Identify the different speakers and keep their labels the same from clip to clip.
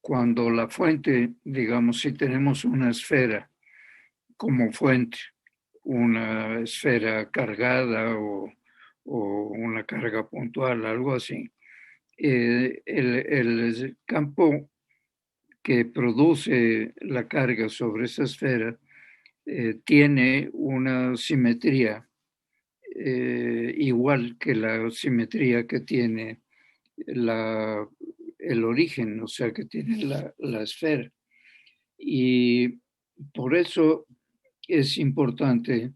Speaker 1: cuando la fuente, digamos, si tenemos una esfera como fuente, una esfera cargada o una carga puntual, algo así, el campo que produce la carga sobre esa esfera tiene una simetría igual que la simetría que tiene la, el origen, o sea, que tiene la esfera. Y por eso es importante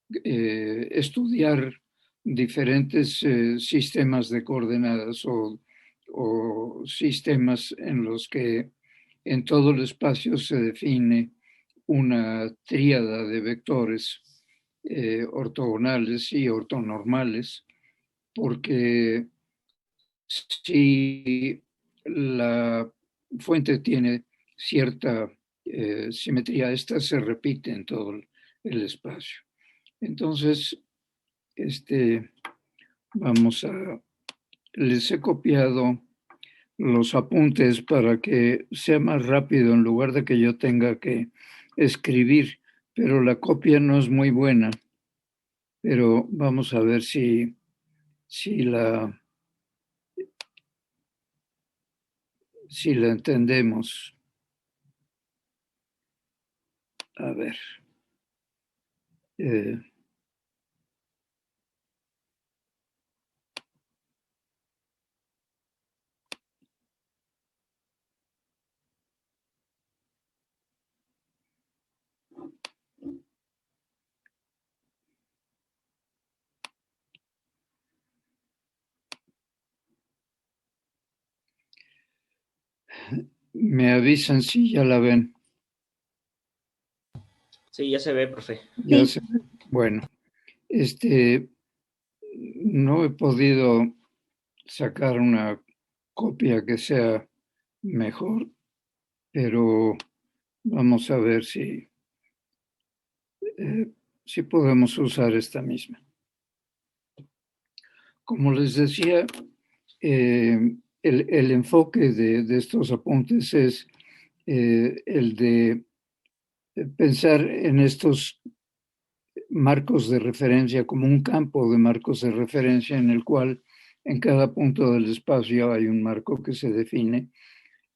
Speaker 1: estudiar diferentes sistemas de coordenadas o sistemas en los que en todo el espacio se define una tríada de vectores ortogonales y ortonormales, porque si la fuente tiene cierta simetría, esta se repite en todo el espacio. Entonces, vamos a, les he copiado los apuntes para que sea más rápido en lugar de que yo tenga que escribir, pero la copia no es muy buena, pero vamos a ver si la entendemos. A ver. Me avisan si ya la ven.
Speaker 2: Sí, ya se ve, profe.
Speaker 1: Ya se ve. Bueno, no he podido sacar una copia que sea mejor, pero vamos a ver si podemos usar esta misma. Como les decía, el enfoque de estos apuntes es el de pensar en estos marcos de referencia como un campo de marcos de referencia en el cual en cada punto del espacio hay un marco que se define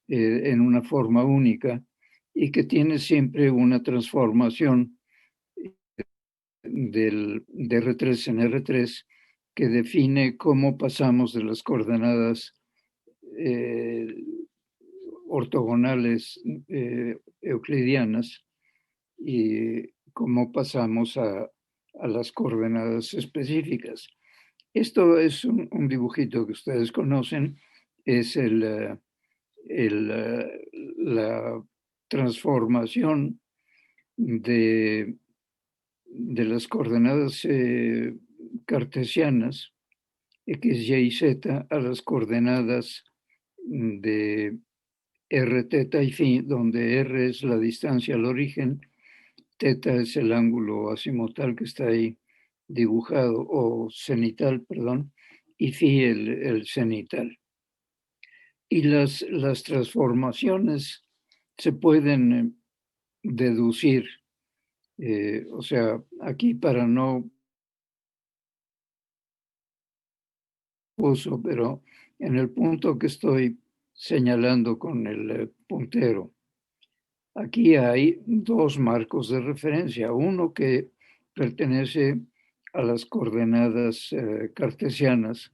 Speaker 1: en una forma única y que tiene siempre una transformación de R3 en R3 que define cómo pasamos de las coordenadas ortogonales euclidianas y cómo pasamos a las coordenadas específicas. Esto es un dibujito que ustedes conocen, es la transformación de las coordenadas cartesianas x, y, z a las coordenadas de r, teta y phi, donde r es la distancia al origen, teta es el ángulo azimutal que está ahí dibujado, o cenital, perdón, y phi el cenital. Y las transformaciones se pueden deducir, o sea, aquí para no uso, pero en el punto que estoy señalando con el puntero, aquí hay dos marcos de referencia, uno que pertenece a las coordenadas cartesianas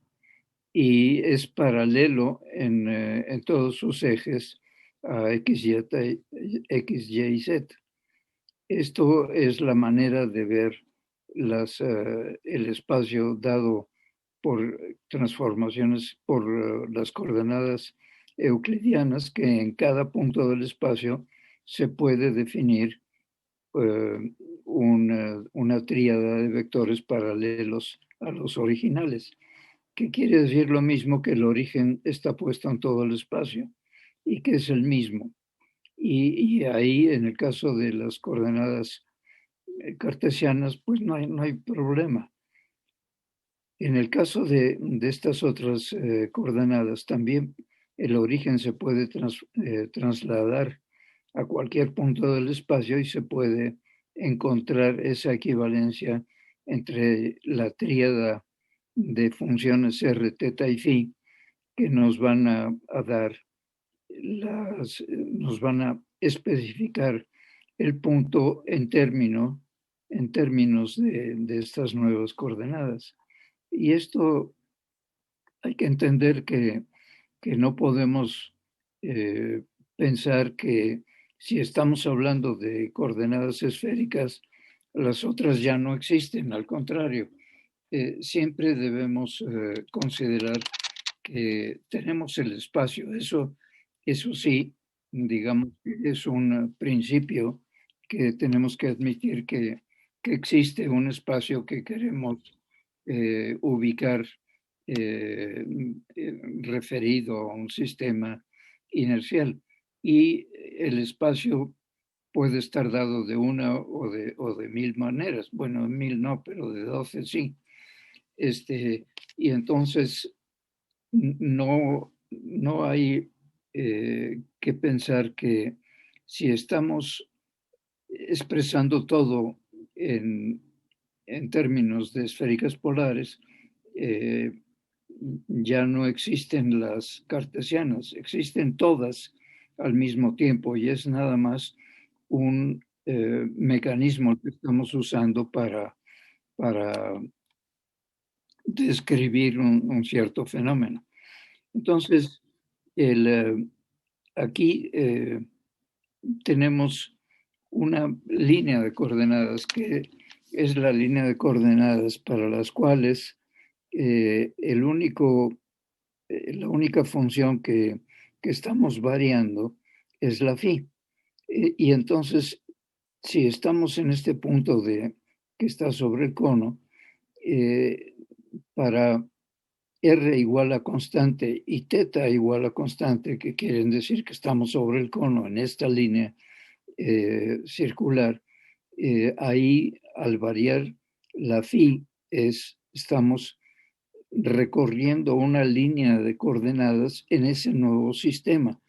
Speaker 1: y es paralelo en todos sus ejes a x, y y z. Esto es la manera de ver el espacio dado por transformaciones por las coordenadas euclidianas, que en cada punto del espacio se puede definir una tríada de vectores paralelos a los originales, que quiere decir lo mismo que el origen está puesto en todo el espacio y que es el mismo. Y ahí, en el caso de las coordenadas cartesianas, pues no hay problema. En el caso de estas otras coordenadas, también el origen se puede trasladar a cualquier punto del espacio y se puede encontrar esa equivalencia entre la tríada de funciones R, teta y phi que nos van a dar nos van a especificar el punto en términos de estas nuevas coordenadas. Y esto hay que entender que no podemos pensar que si estamos hablando de coordenadas esféricas, las otras ya no existen. Al contrario, siempre debemos considerar que tenemos el espacio. Eso sí, digamos, es un principio que tenemos que admitir que existe un espacio que queremos ubicar referido a un sistema inercial. Y el espacio puede estar dado de una o de mil maneras. Bueno, mil no, pero de 12 sí. Y entonces no hay que pensar que si estamos expresando todo en términos de esféricas polares, ya no existen las cartesianas, existen todas al mismo tiempo y es nada más un mecanismo que estamos usando para describir un cierto fenómeno. Entonces, aquí tenemos una línea de coordenadas que es la línea de coordenadas para las cuales la única función que estamos variando es la phi. Y entonces, si estamos en este punto que está sobre el cono, para R igual a constante y teta igual a constante, que quieren decir que estamos sobre el cono en esta línea circular, ahí al variar la phi estamos recorriendo una línea de coordenadas en ese nuevo sistema.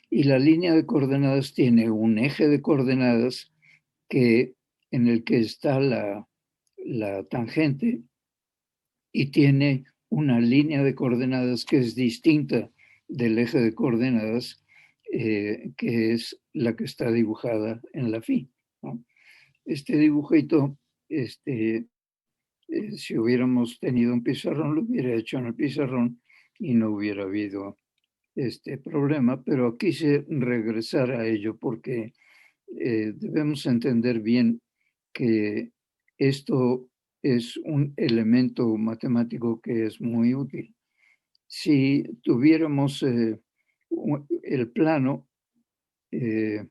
Speaker 1: Y la línea de coordenadas tiene un eje de coordenadas en el que está la tangente y tiene una línea de coordenadas que es distinta del eje de coordenadas que es la que está dibujada en la phi, ¿no? Este dibujito, si hubiéramos tenido un pizarrón, lo hubiera hecho en el pizarrón y no hubiera habido este problema, pero quise regresar a ello porque debemos entender bien que esto es un elemento matemático que es muy útil. Si tuviéramos el plano, eh,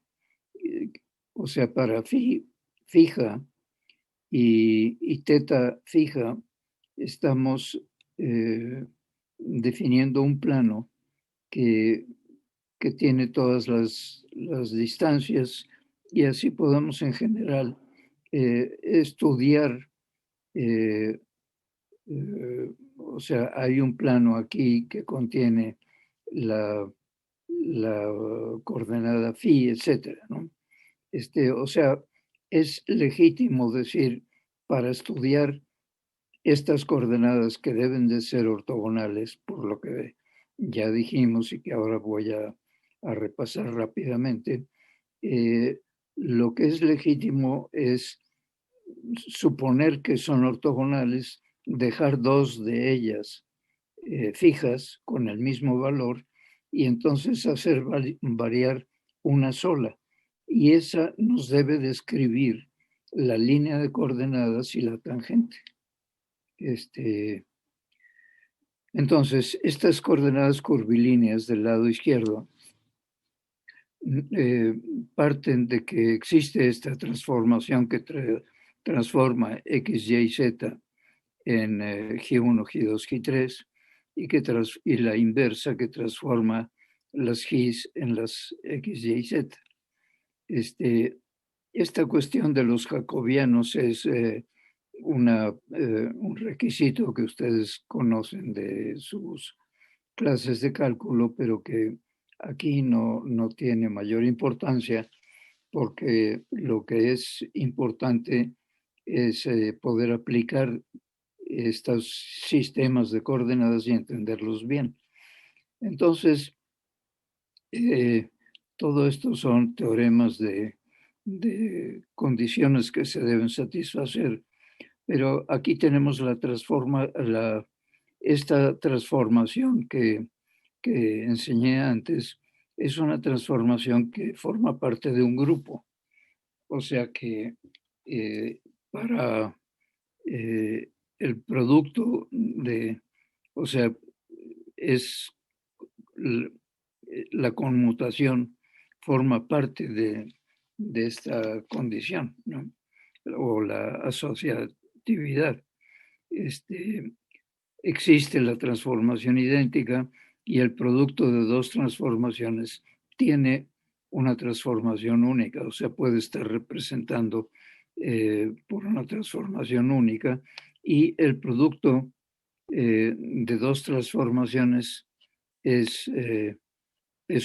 Speaker 1: o sea, para fija y teta fija, estamos definiendo un plano que tiene todas las distancias y así podemos en general estudiar, o sea, hay un plano aquí que contiene la coordenada phi, etcétera, ¿no? O sea, es legítimo decir, para estudiar estas coordenadas que deben de ser ortogonales, por lo que ya dijimos y que ahora voy a repasar rápidamente, lo que es legítimo es suponer que son ortogonales, dejar dos de ellas fijas con el mismo valor y entonces hacer variar una sola. Y esa nos debe describir la línea de coordenadas y la tangente. Entonces, estas coordenadas curvilíneas del lado izquierdo parten de que existe esta transformación que transforma X, Y, Z en G1, G2, G3 y la inversa que transforma las Gs en las X, Y, Z. Esta cuestión de los jacobianos es un requisito que ustedes conocen de sus clases de cálculo, pero que aquí no tiene mayor importancia, porque lo que es importante es poder aplicar estos sistemas de coordenadas y entenderlos bien. Entonces, todo esto son teoremas de condiciones que se deben satisfacer, pero aquí tenemos esta transformación que enseñé antes, es una transformación que forma parte de un grupo. O sea que para el producto o sea, es la conmutación forma parte de esta condición, ¿no? O la asociatividad. Existe la transformación idéntica y el producto de dos transformaciones tiene una transformación única, o sea, puede estar representando por una transformación única, y el producto de dos transformaciones es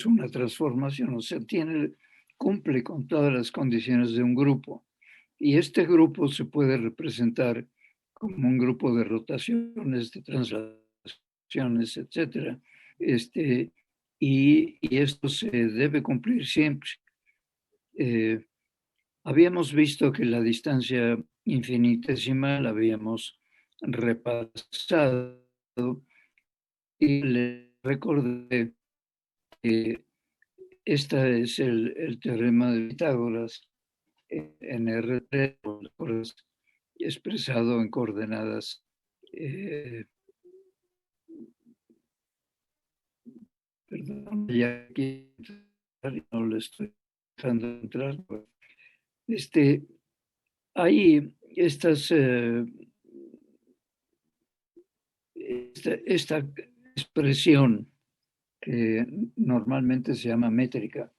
Speaker 1: una transformación, o sea, cumple con todas las condiciones de un grupo. Y este grupo se puede representar como un grupo de rotaciones, de translaciones, etcétera. Y esto se debe cumplir siempre. Habíamos visto que la distancia infinitesimal habíamos repasado y le recordé que este es el teorema de Pitágoras en R3 expresado en coordenadas perdón, ya aquí no le estoy dejando entrar. Hay esta expresión que normalmente se llama métrica,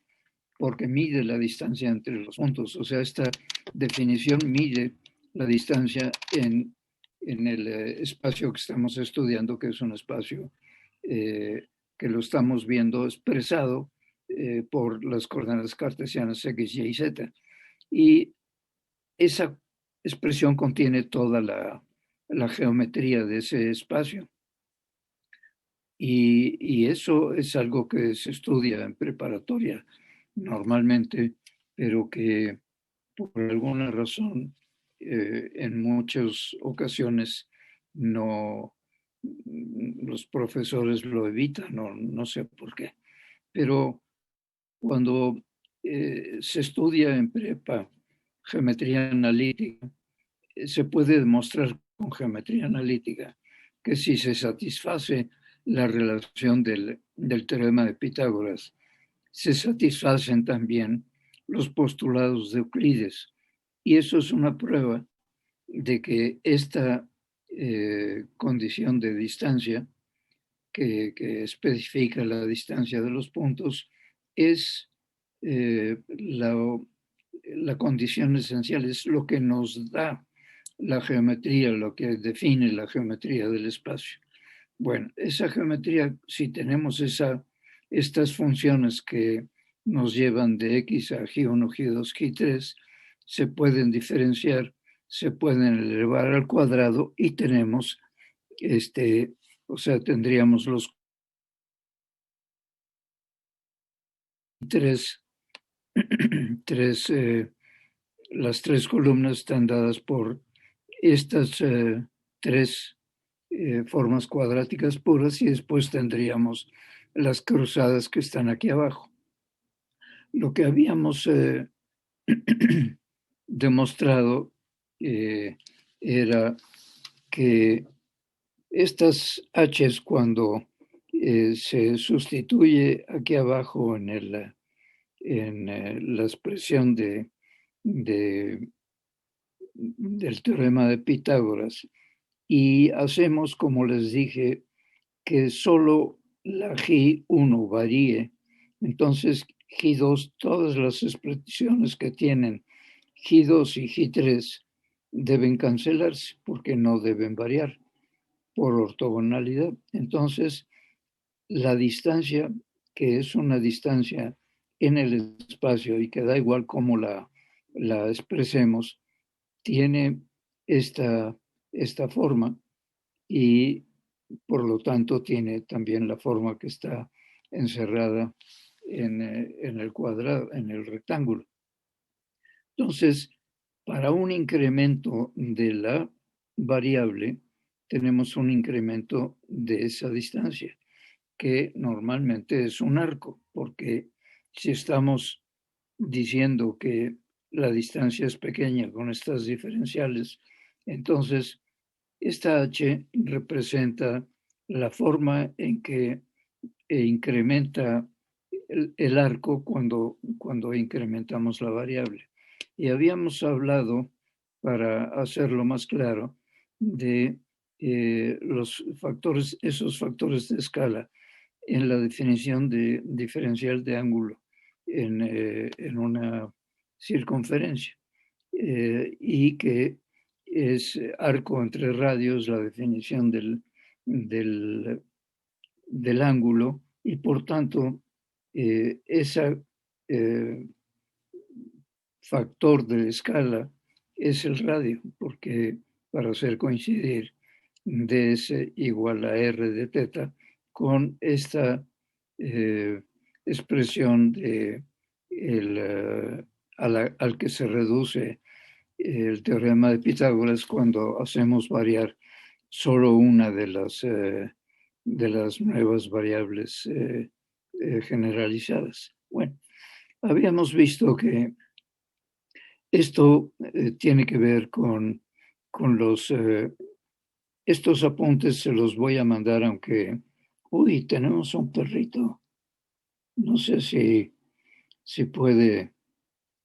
Speaker 1: porque mide la distancia entre los puntos. O sea, esta definición mide la distancia en el espacio que estamos estudiando, que es un espacio que lo estamos viendo expresado por las coordenadas cartesianas X, Y y Z. Y esa expresión contiene toda la geometría de ese espacio. Y eso es algo que se estudia en preparatoria normalmente, pero que por alguna razón en muchas ocasiones no los profesores lo evitan, no sé por qué. Pero cuando se estudia en prepa geometría analítica, se puede demostrar con geometría analítica que si se satisface la relación del teorema de Pitágoras, se satisfacen también los postulados de Euclides. Y eso es una prueba de que esta condición de distancia, que especifica la distancia de los puntos, es la condición esencial, es lo que nos da la geometría, lo que define la geometría del espacio. Bueno, esa geometría, si tenemos estas funciones que nos llevan de X a G1, G2, G3, se pueden diferenciar, se pueden elevar al cuadrado y tenemos, o sea, tendríamos las tres columnas están dadas por estas tres formas cuadráticas puras y después tendríamos las cruzadas que están aquí abajo. Lo que habíamos demostrado era que estas H's cuando se sustituye aquí abajo en la expresión del teorema de Pitágoras y hacemos, como les dije, que solo la G1 varíe, entonces G2, todas las expresiones que tienen G2 y G3 deben cancelarse porque no deben variar. Por ortogonalidad. Entonces, la distancia que es una distancia en el espacio y que da igual cómo la expresemos, tiene esta forma y por lo tanto tiene también la forma que está encerrada en el cuadrado, en el rectángulo. Entonces, para un incremento de la variable, tenemos un incremento de esa distancia, que normalmente es un arco, porque si estamos diciendo que la distancia es pequeña con estas diferenciales, entonces esta h representa la forma en que incrementa el arco cuando incrementamos la variable. Y habíamos hablado, para hacerlo más claro, de los factores, esos factores de escala en la definición de diferencial de ángulo en una circunferencia, y que es arco entre radios la definición del ángulo, y por tanto ese factor de escala es el radio, porque para hacer coincidir ds igual a r de teta con esta expresión de al que se reduce el teorema de Pitágoras cuando hacemos variar solo una de las nuevas variables generalizadas. Bueno, habíamos visto que esto tiene que ver con los... estos apuntes se los voy a mandar, aunque... Uy, tenemos un perrito. No sé si puede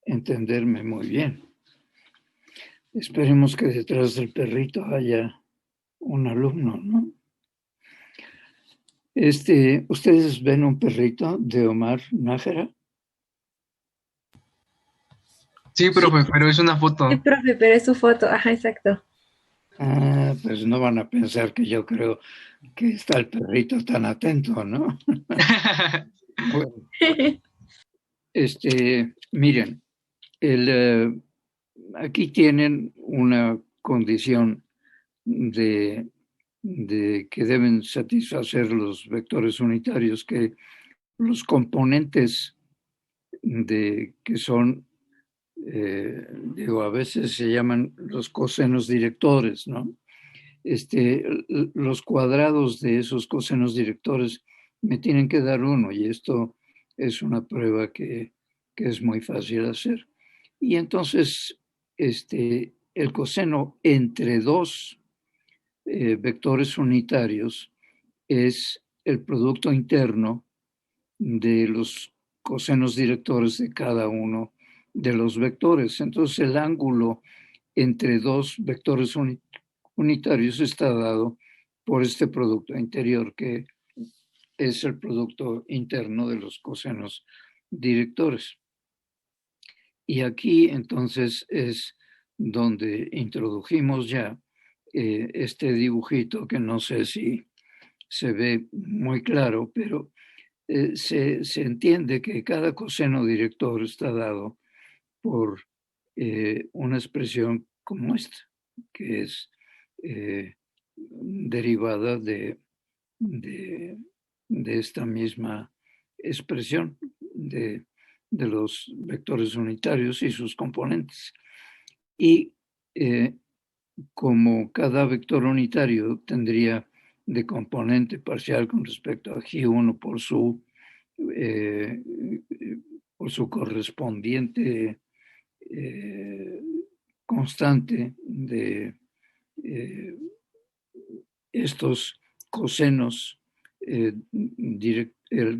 Speaker 1: entenderme muy bien. Esperemos que detrás del perrito haya un alumno, ¿no? ¿Ustedes ven un perrito de Omar Nájera?
Speaker 2: Sí, profe, pero es una
Speaker 3: Sí,
Speaker 2: foto.
Speaker 3: profe, pero es su foto. Ajá, exacto.
Speaker 1: Ah, pues no van a pensar que yo creo que está el perrito tan atento, ¿no? Bueno, miren, aquí tienen una condición de que deben satisfacer los vectores unitarios, que los componentes que son, digo, a veces se llaman los cosenos directores, ¿no? Los cuadrados de esos cosenos directores me tienen que dar uno, y esto es una prueba que es muy fácil hacer. Y entonces, el coseno entre dos vectores unitarios es el producto interno de los cosenos directores de cada uno de los vectores. Entonces, el ángulo entre dos vectores unitarios está dado por este producto interior, que es el producto interno de los cosenos directores. Y aquí entonces es donde introdujimos ya este dibujito, que no sé si se ve muy claro, pero se entiende que cada coseno director está dado por una expresión como esta, que es derivada de esta misma expresión de los vectores unitarios y sus componentes. Y como cada vector unitario tendría de componente parcial con respecto a G1 por su correspondiente constante de estos cosenos,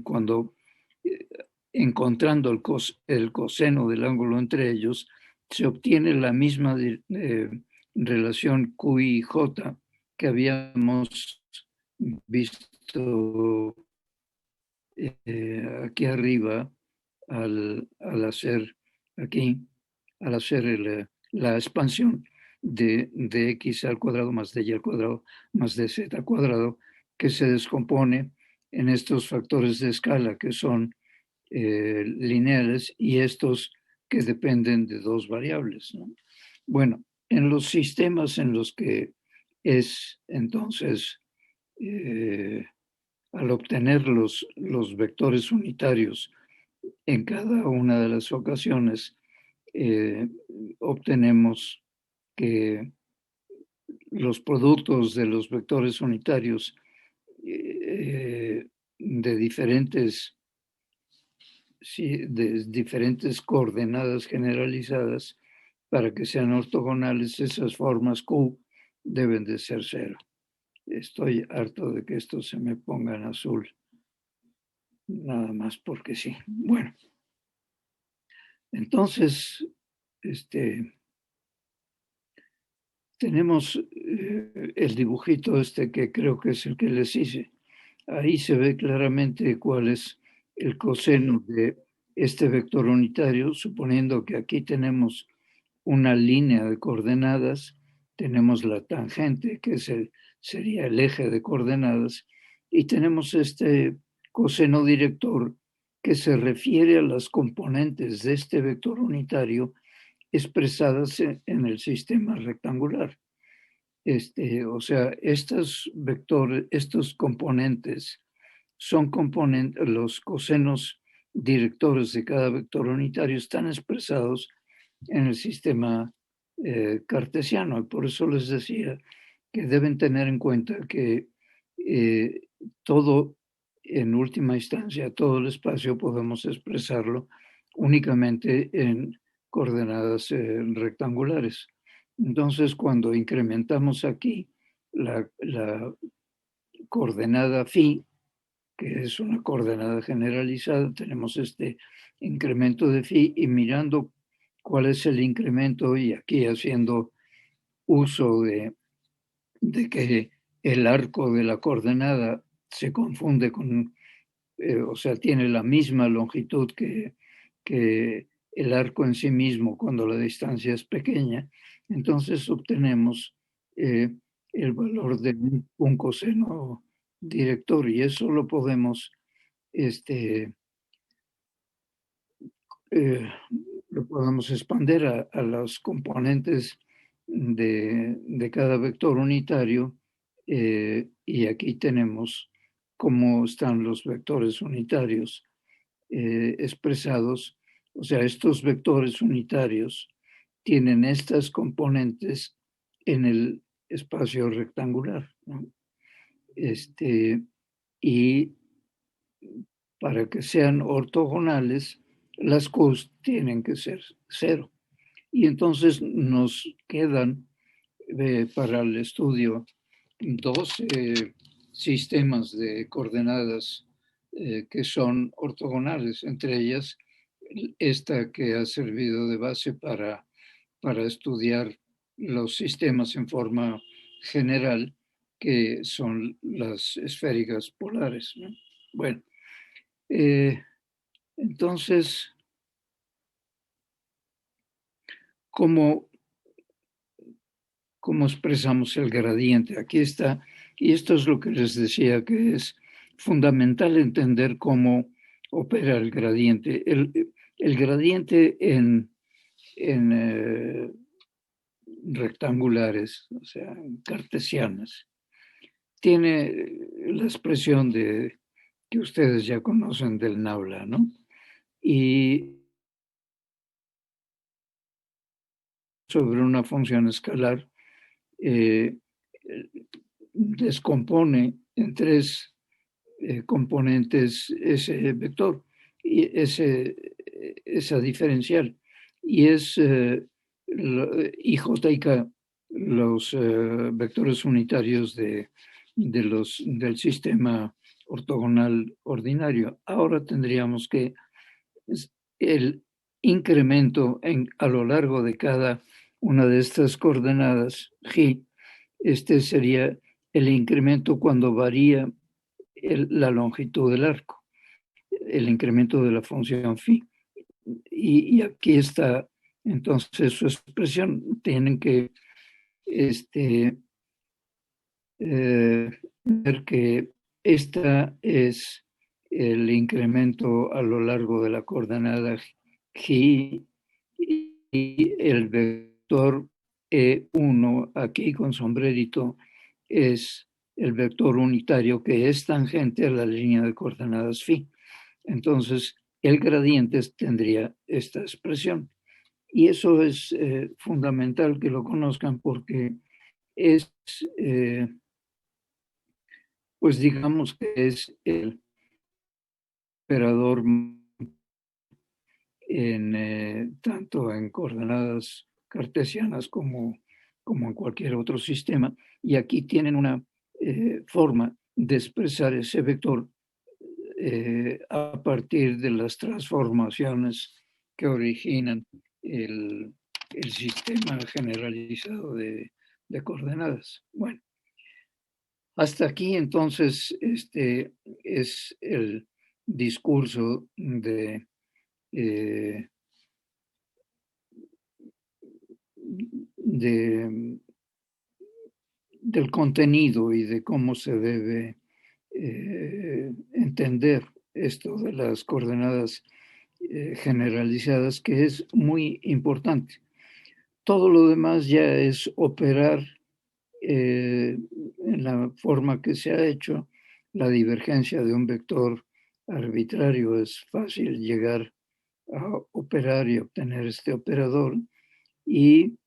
Speaker 1: cuando encontrando el coseno del ángulo entre ellos, se obtiene la misma relación Q y J que habíamos visto aquí arriba al hacer aquí, al hacer la expansión de x al cuadrado más de y al cuadrado más de z al cuadrado, que se descompone en estos factores de escala que son lineales y estos que dependen de dos variables, ¿no? Bueno, en los sistemas en los que es entonces, al obtener los vectores unitarios en cada una de las ocasiones, obtenemos que los productos de los vectores unitarios de diferentes coordenadas generalizadas, para que sean ortogonales, esas formas Q deben de ser cero. Estoy harto de que esto se me ponga en azul, nada más porque sí. Bueno, entonces, tenemos el dibujito que creo que es el que les hice. Ahí se ve claramente cuál es el coseno de este vector unitario, suponiendo que aquí tenemos una línea de coordenadas, tenemos la tangente, que sería el eje de coordenadas, y tenemos este coseno director que se refiere a las componentes de este vector unitario expresadas en el sistema rectangular. O sea, estos vectores, estos componentes son los cosenos directores de cada vector unitario están expresados en el sistema cartesiano. Y por eso les decía que deben tener en cuenta que todo, en última instancia, todo el espacio podemos expresarlo únicamente en coordenadas rectangulares. Entonces, cuando incrementamos aquí la coordenada phi, que es una coordenada generalizada, tenemos este incremento de phi, y mirando cuál es el incremento, y aquí haciendo uso de que el arco de la coordenada se confunde con, o sea, tiene la misma longitud que el arco en sí mismo cuando la distancia es pequeña, entonces obtenemos el valor de un coseno director, y eso lo podemos lo podemos expandir a los componentes de cada vector unitario, y aquí tenemos cómo están los vectores unitarios expresados. O sea, estos vectores unitarios tienen estas componentes en el espacio rectangular, ¿no? Y para que sean ortogonales, las Qs tienen que ser cero. Y entonces nos quedan para el estudio dos sistemas de coordenadas que son ortogonales, entre ellas esta que ha servido de base para estudiar los sistemas en forma general, que son las esféricas polares, ¿no? Bueno, entonces, ¿cómo expresamos el gradiente? Aquí está, y esto es lo que les decía, que es fundamental entender cómo opera el gradiente. El gradiente en rectangulares, o sea, cartesianas, tiene la expresión que ustedes ya conocen del Naula, ¿no? Y sobre una función escalar, descompone en tres componentes ese vector, y esa diferencial, y es I, J y K, los vectores unitarios del sistema ortogonal ordinario. Ahora tendríamos que el incremento a lo largo de cada una de estas coordenadas G, sería el incremento cuando varía la longitud del arco, el incremento de la función phi. Y aquí está entonces su expresión. Tienen que ver que esta es el incremento a lo largo de la coordenada G y el vector E1 aquí con sombrerito es el vector unitario que es tangente a la línea de coordenadas phi. Entonces, el gradiente tendría esta expresión. Y eso es fundamental que lo conozcan porque es, pues digamos que es el operador tanto en coordenadas cartesianas como en cualquier otro sistema. Y aquí tienen una forma de expresar ese vector a partir de las transformaciones que originan el sistema generalizado de coordenadas. Bueno, hasta aquí entonces este es el discurso eh, del contenido y de cómo se debe entender esto de las coordenadas generalizadas, que es muy importante. Todo lo demás ya es operar en la forma que se ha hecho la divergencia de un vector arbitrario. Es fácil llegar a operar y obtener este operador. Y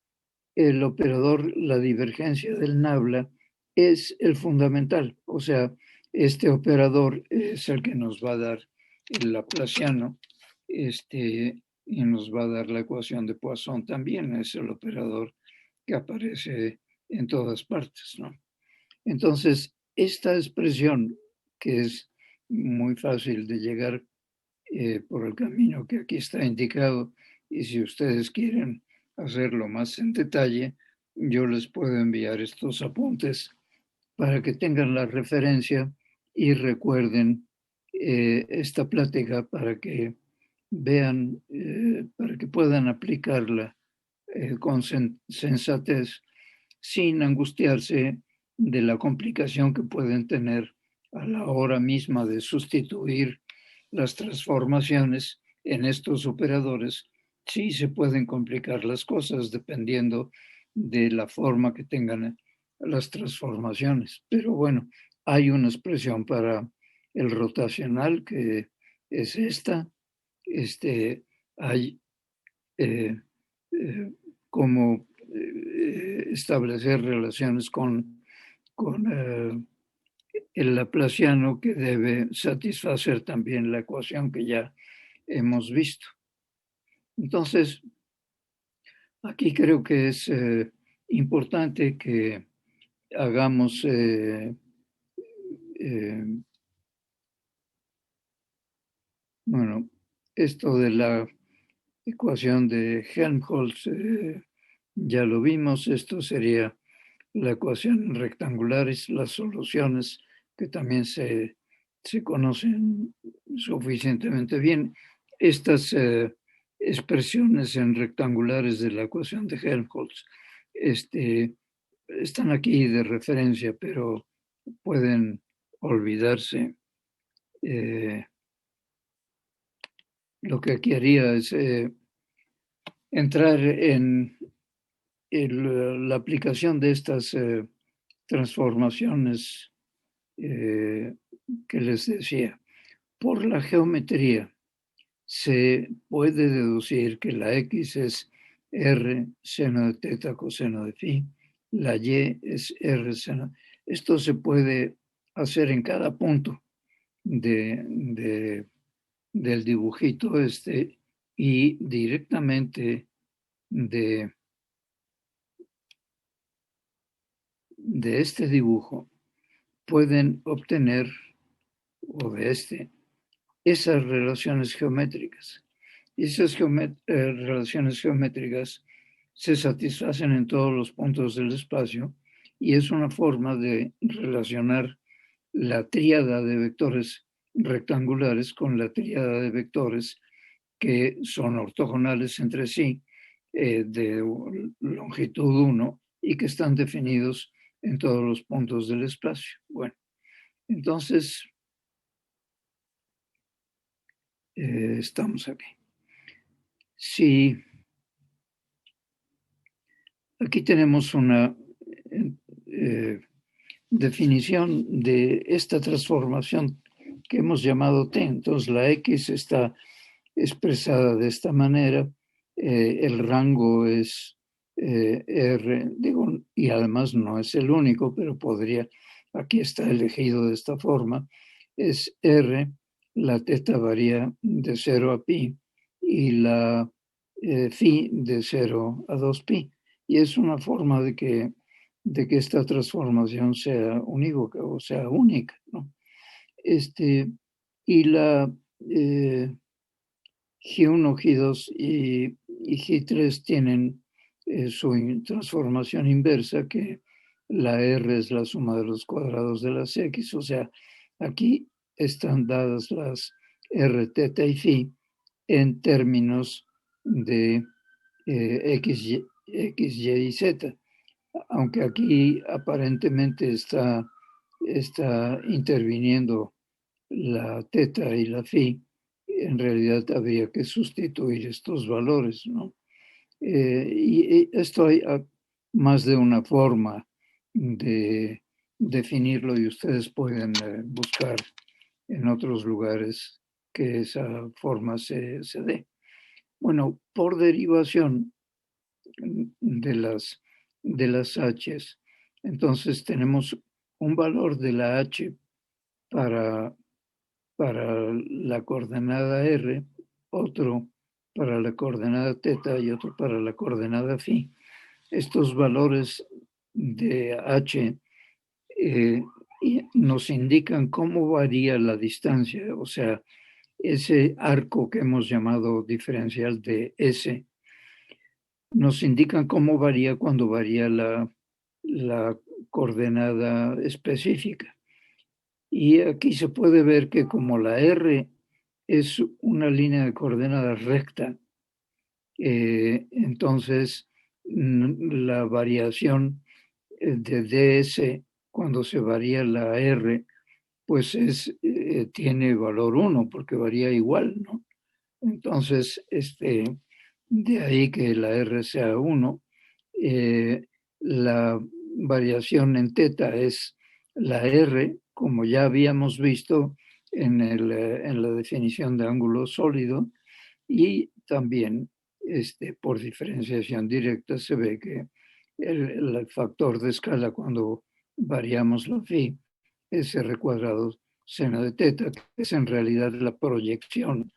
Speaker 1: el operador, la divergencia del nabla, es el fundamental. O sea, este operador es el que nos va a dar el laplaciano, y nos va a dar la ecuación de Poisson también. Es el operador que aparece en todas partes, ¿no? Entonces, esta expresión, que es muy fácil de llegar por el camino que aquí está indicado, y si ustedes quieren hacerlo más en detalle, yo les puedo enviar estos apuntes para que tengan la referencia y recuerden esta plática para que vean, para que puedan aplicarla con sensatez, sin angustiarse de la complicación que pueden tener a la hora misma de sustituir las transformaciones en estos operadores. Sí se pueden complicar las cosas dependiendo de la forma que tengan las transformaciones. Pero bueno, hay una expresión para el rotacional que es esta. Hay eh, cómo establecer relaciones con el laplaciano, que debe satisfacer también la ecuación que ya hemos visto. Entonces, aquí creo que es importante que hagamos bueno, esto de la ecuación de Helmholtz, ya lo vimos. Esto sería la ecuación en rectangulares, las soluciones que también se conocen suficientemente bien. Estas expresiones en rectangulares de la ecuación de Helmholtz están aquí de referencia, pero pueden olvidarse. Lo que aquí haría es entrar en la aplicación de estas transformaciones que les decía. Por la geometría se puede deducir que la X es R seno de teta coseno de phi, la Y es R seno. Esto se puede hacer en cada punto del dibujito y directamente de este dibujo pueden obtener, o de esas relaciones geométricas. Esas relaciones geométricas se satisfacen en todos los puntos del espacio y es una forma de relacionar la tríada de vectores rectangulares con la tríada de vectores que son ortogonales entre sí, de longitud 1 y que están definidos en todos los puntos del espacio. Bueno, Entonces, estamos aquí. Si aquí tenemos una definición de esta transformación que hemos llamado T. Entonces, la X está expresada de esta manera, el rango es R, digo, y además no es el único, pero podría, aquí está elegido de esta forma, es R, la teta varía de 0 a pi y la phi de 0 a 2 pi. Y es una forma de que esta transformación sea unívoca o sea única, ¿no? Y la G1, G2 y G3 tienen su transformación inversa, que la R es la suma de los cuadrados de las X, o sea, aquí están dadas las R, teta y phi en términos de X, Y y Z, aunque aquí aparentemente está interviniendo la teta y la phi, en realidad habría que sustituir estos valores, ¿no? Y esto hay más de una forma de definirlo y ustedes pueden buscar en otros lugares que esa forma se dé. Bueno, por derivación de las H's, entonces tenemos un valor de la H para la coordenada R, otro para la coordenada teta y otro para la coordenada phi. Estos valores de H nos indican cómo varía la distancia, o sea, ese arco que hemos llamado diferencial de S, nos indican cómo varía cuando varía la coordenada específica. Y aquí se puede ver que como la R es una línea de coordenadas recta, entonces la variación de ds cuando se varía la R, pues tiene valor 1 porque varía igual, ¿no? Entonces, de ahí que la R sea 1. La variación en teta es la R, como ya habíamos visto en la definición de ángulo sólido, y también por diferenciación directa se ve que el factor de escala cuando variamos la phi es R cuadrado seno de teta, que es en realidad la proyección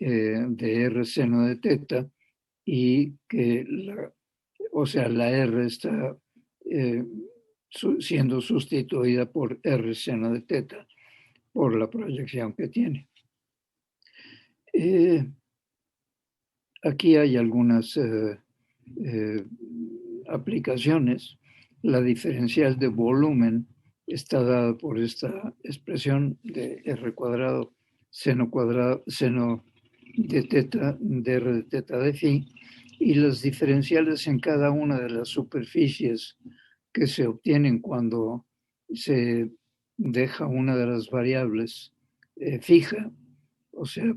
Speaker 1: de R seno de teta, y que o sea, la R está siendo sustituida por R seno de teta por la proyección que tiene. Aquí hay algunas aplicaciones. La diferencial de volumen está dada por esta expresión de R cuadrado seno de teta de R de teta de phi, y las diferenciales en cada una de las superficies que se obtienen cuando se deja una de las variables fija, o sea,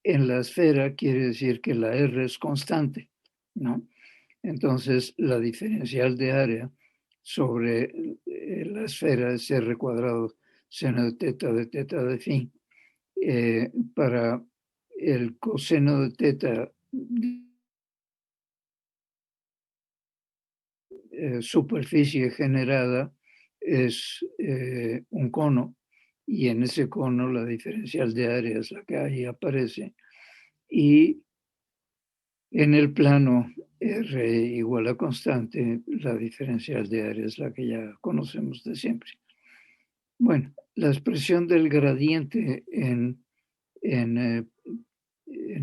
Speaker 1: en la esfera quiere decir que la R es constante, ¿no? Entonces, la diferencial de área sobre la esfera es R cuadrado seno de teta de phi. Para el coseno de teta superficie generada es un cono, y en ese cono la diferencial de área es la que ahí aparece, y en el plano R igual a constante, la diferencial de área es la que ya conocemos de siempre. Bueno, la expresión del gradiente en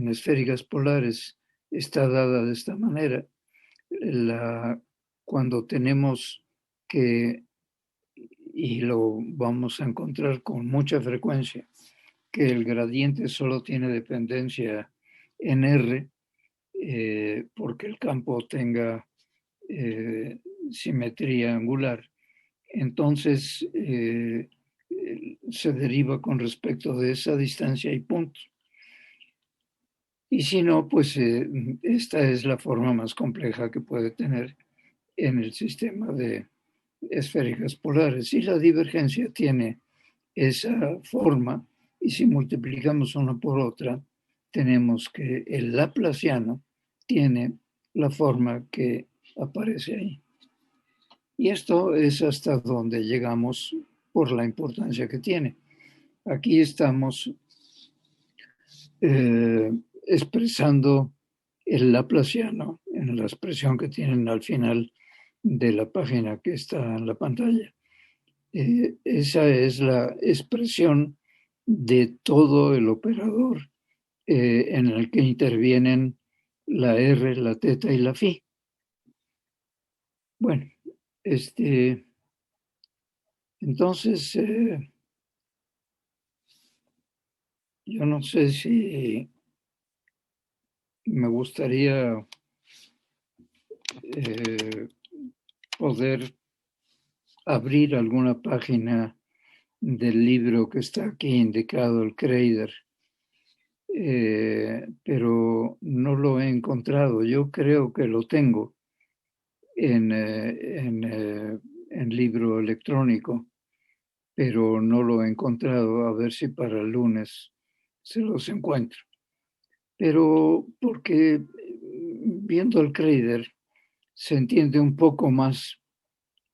Speaker 1: esféricas polares está dada de esta manera. Cuando tenemos que, y lo vamos a encontrar con mucha frecuencia, que el gradiente solo tiene dependencia en R, porque el campo tenga simetría angular, entonces se deriva con respecto de esa distancia y punto. Y si no, pues esta es la forma más compleja que puede tener en el sistema de esféricas polares. Y la divergencia tiene esa forma, y si multiplicamos una por otra, tenemos que el laplaciano tiene la forma que aparece ahí. Y esto es hasta donde llegamos por la importancia que tiene. Aquí estamos expresando el laplaciano en la expresión que tienen al final de la página que está en la pantalla. Esa es la expresión de todo el operador en el que intervienen la R, la teta y la phi. Bueno, entonces yo no sé si me gustaría poder abrir alguna página del libro que está aquí indicado, el Crader, pero no lo he encontrado. Yo creo que lo tengo en libro electrónico, pero no lo he encontrado. A ver si para el lunes se los encuentro. Pero porque viendo el Crader se entiende un poco más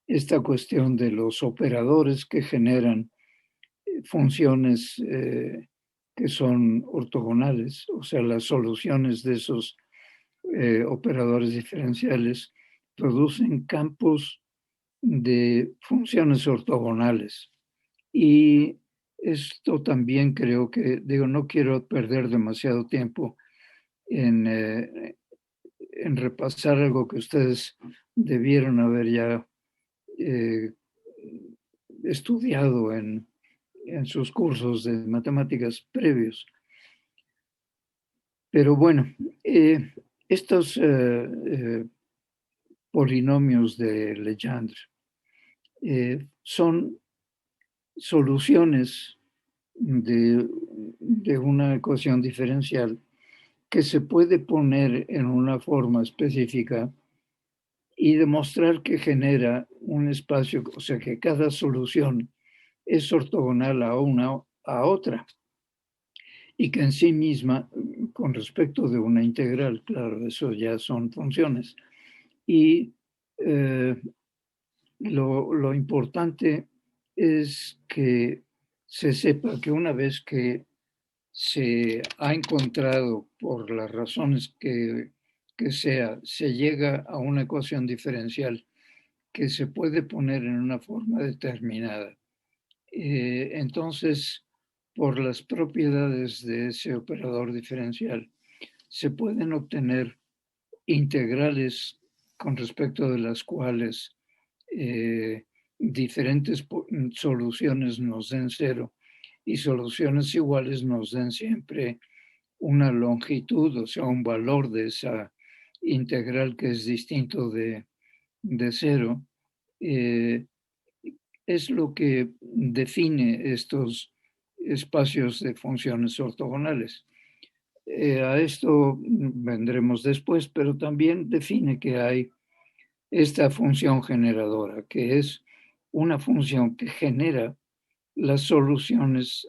Speaker 1: esta cuestión de los operadores que generan funciones que son ortogonales, o sea, las soluciones de esos operadores diferenciales producen campos de funciones ortogonales. Y esto también creo que, no quiero perder demasiado tiempo en repasar algo que ustedes debieron haber ya estudiado en sus cursos de matemáticas previos. Pero bueno, estos polinomios de Legendre son soluciones de una ecuación diferencial que se puede poner en una forma específica y demostrar que genera un espacio, o sea, que cada solución es ortogonal a otra, y que en sí misma, con respecto de una integral, claro, eso ya son funciones. Y lo importante es que se sepa que una vez que se ha encontrado, por las razones que sea, se llega a una ecuación diferencial que se puede poner en una forma determinada. Entonces, por las propiedades de ese operador diferencial, se pueden obtener integrales con respecto de las cuales diferentes soluciones nos den cero y soluciones iguales nos den siempre una longitud, o sea, un valor de esa integral que es distinto de cero. Es lo que define estos espacios de funciones ortogonales. A esto vendremos después, pero también define que hay esta función generadora, que es una función que genera las soluciones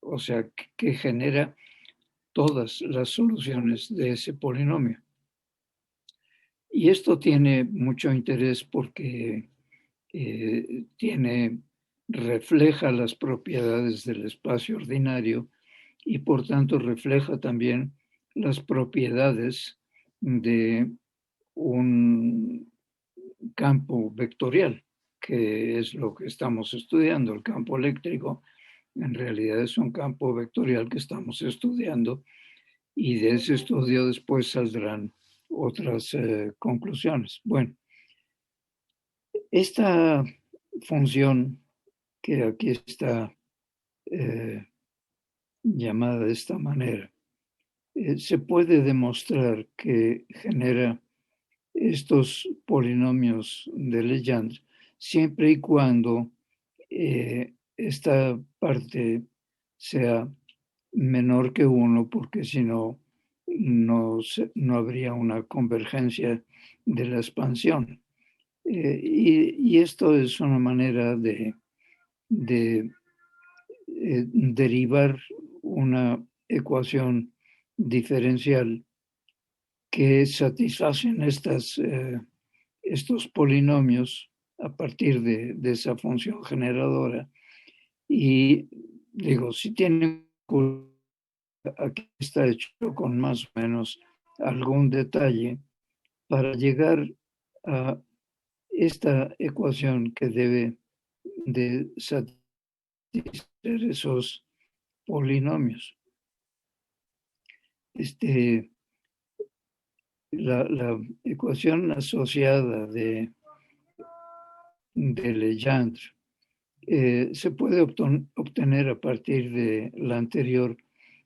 Speaker 1: o sea, que genera todas las soluciones de ese polinomio. Y esto tiene mucho interés porque refleja las propiedades del espacio ordinario y por tanto refleja también las propiedades de un campo vectorial, que es lo que estamos estudiando. El campo eléctrico en realidad es un campo vectorial que estamos estudiando, y de ese estudio después saldrán otras conclusiones. Bueno, esta función que aquí está llamada de esta manera, se puede demostrar que genera estos polinomios de Legendre, siempre y cuando esta parte sea menor que 1, porque si no, no habría una convergencia de la expansión. Y esto es una manera de derivar una ecuación diferencial que satisfacen estos polinomios a partir de esa función generadora. Y digo, si tienen, aquí está hecho con más o menos algún detalle para llegar a esta ecuación que debe de satisfacer esos polinomios. La ecuación asociada de Legendre se puede obtener a partir de la anterior,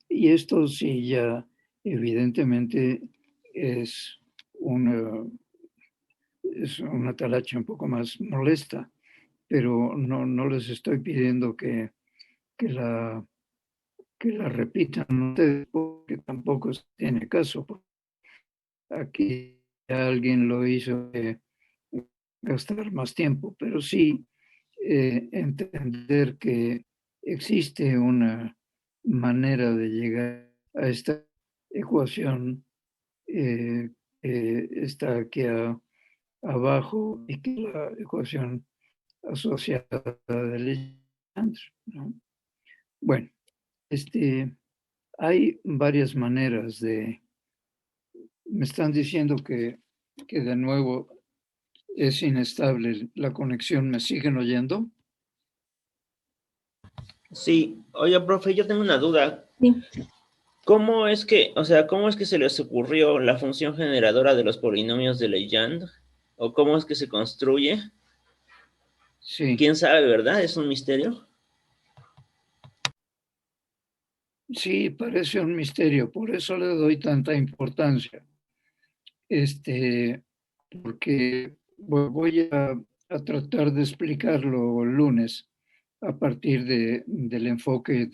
Speaker 1: y esto sí ya evidentemente es una talacha un poco más molesta, pero no les estoy pidiendo que la repitan ustedes, porque tampoco tiene caso. Aquí alguien lo hizo gastar más tiempo, pero sí entender que existe una manera de llegar a esta ecuación que está aquí abajo, y que es la ecuación asociada de Legendre, ¿no? Bueno, hay varias maneras de... Me están diciendo que de nuevo es inestable la conexión. ¿Me siguen oyendo?
Speaker 4: Sí. Oye, profe, yo tengo una duda.
Speaker 3: Sí.
Speaker 4: ¿Cómo es que se les ocurrió la función generadora de los polinomios de Legendre? ¿O cómo es que se construye?
Speaker 1: Sí.
Speaker 4: ¿Quién sabe, verdad? ¿Es un misterio?
Speaker 1: Sí, parece un misterio, por eso le doy tanta importancia. Porque voy a tratar de explicarlo el lunes a partir del enfoque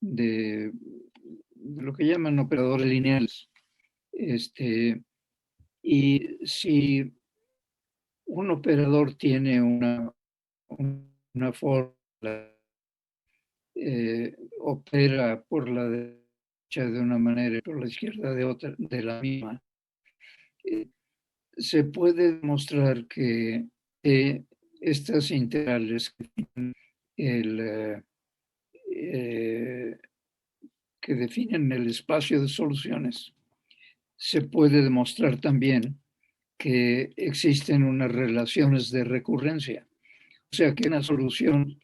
Speaker 1: de lo que llaman operadores lineales. Y si un operador tiene una fórmula, opera por la derecha de una manera y por la izquierda de otra, de la misma, se puede demostrar que estas integrales que definen el espacio de soluciones, se puede demostrar también que existen unas relaciones de recurrencia. O sea que una solución,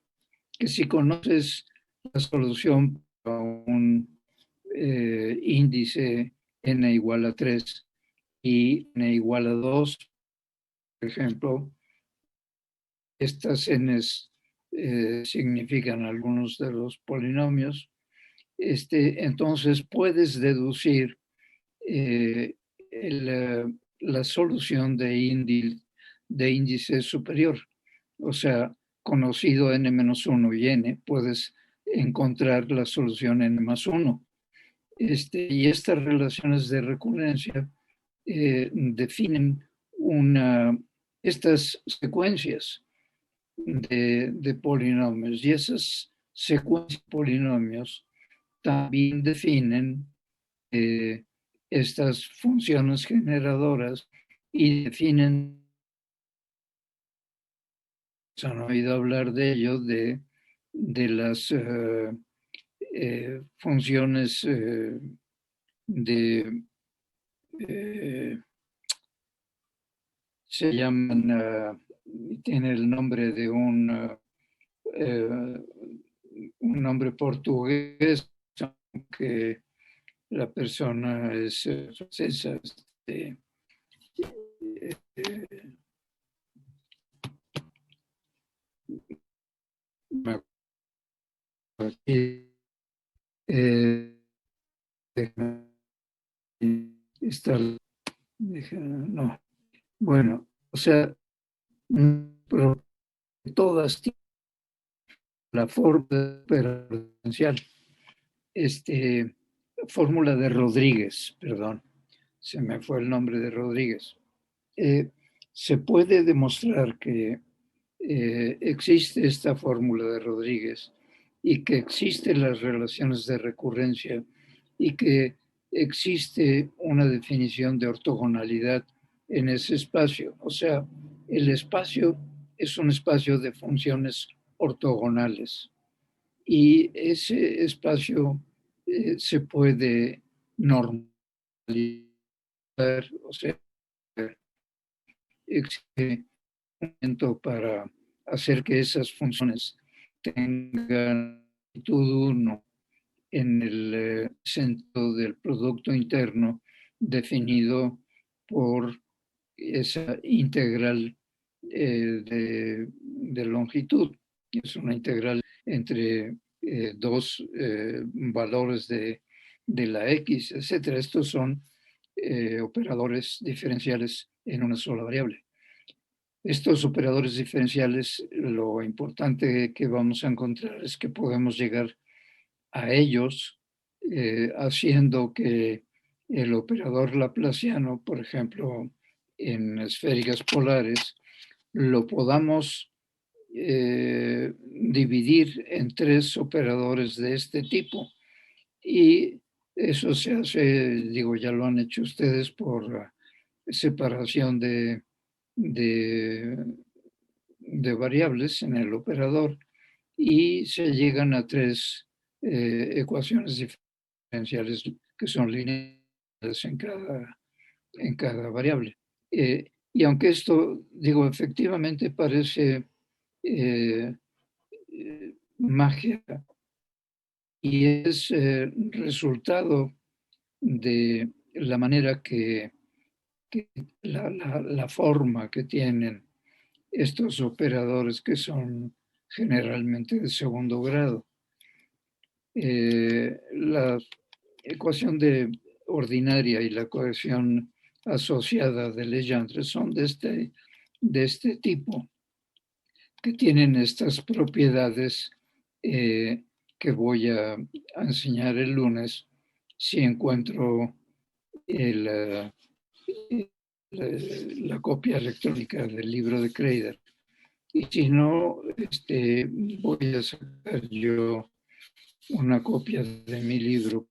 Speaker 1: que si conoces la solución a un índice n igual a 3 y n igual a 2, por ejemplo, estas n's significan algunos de los polinomios, entonces puedes deducir la solución de índice superior. O sea, conocido n-1 y n, puedes encontrar la solución n+1. Y estas relaciones de recurrencia definen estas secuencias de polinomios, y esas secuencias de polinomios también definen estas funciones generadoras y definen, se han oído hablar de ello, de las funciones se llaman, tiene el nombre de un nombre portugués, aunque la persona es francesa. Está, no, Bueno, o sea, pero todas tienen la fórmula diferencial. Fórmula de Rodríguez, perdón, se me fue el nombre de Rodríguez. Se puede demostrar que existe esta fórmula de Rodríguez y que existen las relaciones de recurrencia y que existe una definición de ortogonalidad en ese espacio. O sea, el espacio es un espacio de funciones ortogonales y ese espacio se puede normalizar, o sea, existe un momento para hacer que esas funciones tengan magnitud 1 en el centro del producto interno definido por esa integral de longitud. Es una integral entre dos valores de la X, etcétera. Estos son operadores diferenciales en una sola variable. Estos operadores diferenciales, lo importante que vamos a encontrar es que podemos llegar a ellos haciendo que el operador laplaciano, por ejemplo, en esféricas polares, lo podamos dividir en tres operadores de este tipo. Y eso se hace, digo, ya lo han hecho ustedes por separación de, de variables en el operador y se llegan a tres ecuaciones diferenciales que son lineales en cada variable. Y aunque esto, digo, efectivamente parece magia y es resultado de la manera que la forma que tienen estos operadores que son generalmente de segundo grado. La ecuación ordinaria y la ecuación asociada de Legendre son de este tipo, que tienen estas propiedades que voy a enseñar el lunes si encuentro la copia electrónica del libro de Kreider. Y si no, voy a sacar yo una copia de mi libro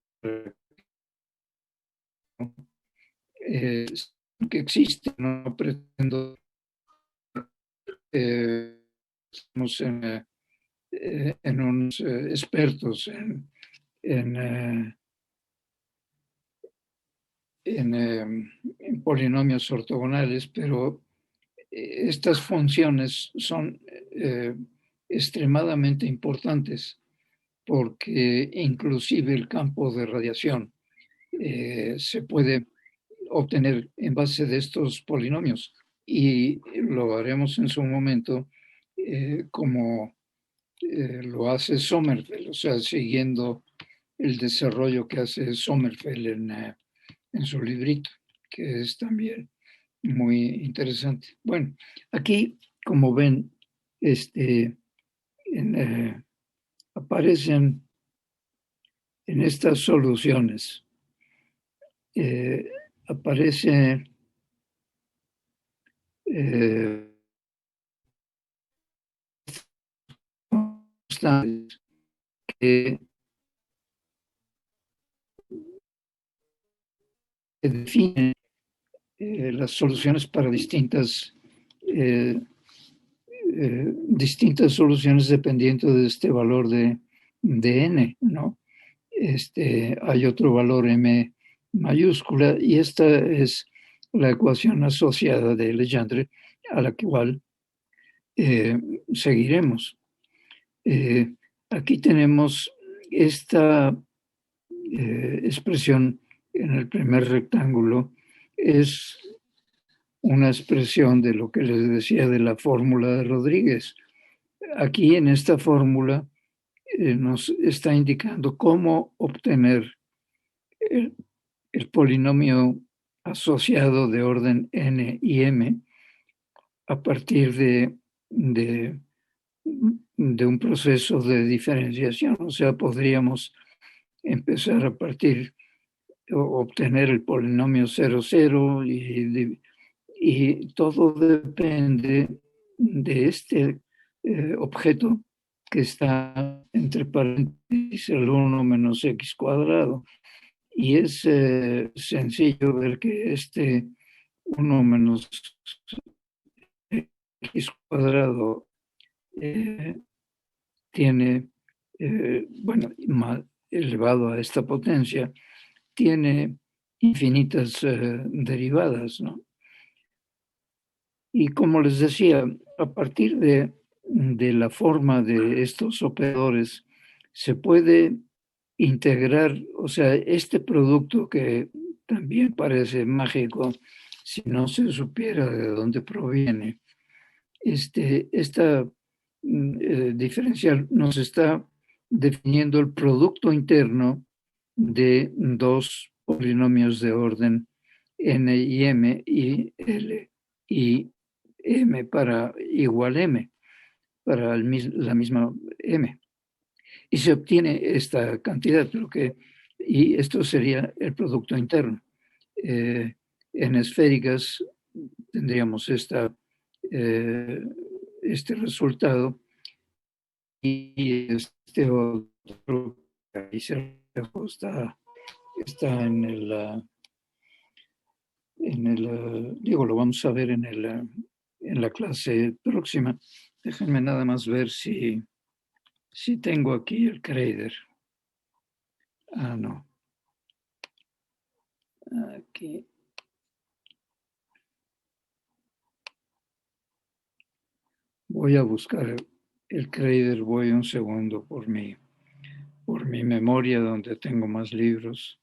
Speaker 1: que existe, no pretendo estamos en unos expertos en polinomios ortogonales, pero estas funciones son extremadamente importantes porque inclusive el campo de radiación se puede obtener en base de estos polinomios y lo haremos en su momento como lo hace Sommerfeld, o sea, siguiendo el desarrollo que hace Sommerfeld en su librito, que es también muy interesante. Bueno, aquí, como ven, aparecen en estas soluciones, aparece que definen las soluciones para distintas soluciones dependiendo de este valor de n, ¿no? Hay otro valor m mayúscula y esta es la ecuación asociada de Legendre a la cual seguiremos. Aquí tenemos esta expresión en el primer rectángulo, es una expresión de lo que les decía de la fórmula de Rodríguez. Aquí en esta fórmula nos está indicando cómo obtener el polinomio asociado de orden N y M a partir de un proceso de diferenciación. O sea, podríamos empezar a partir obtener el polinomio 0,0 y todo depende de este objeto que está entre paréntesis el 1 menos x cuadrado. Y es sencillo ver que este 1 menos x cuadrado tiene, bueno, elevado a esta potencia, tiene infinitas derivadas, ¿no? Y como les decía, a partir de la forma de estos operadores, se puede integrar, o sea, este producto que también parece mágico si no se supiera de dónde proviene, esta diferencial nos está definiendo el producto interno de dos polinomios de orden n y m y l y m para igual m, para la misma m. Y se obtiene esta cantidad, y esto sería el producto interno. En esféricas tendríamos este resultado y este otro ahí se está digo, lo vamos a ver en la clase próxima. Déjenme nada más ver si tengo aquí el Crader. Ah, no. Aquí. Voy a buscar el Crader, voy un segundo por mi memoria donde tengo más libros.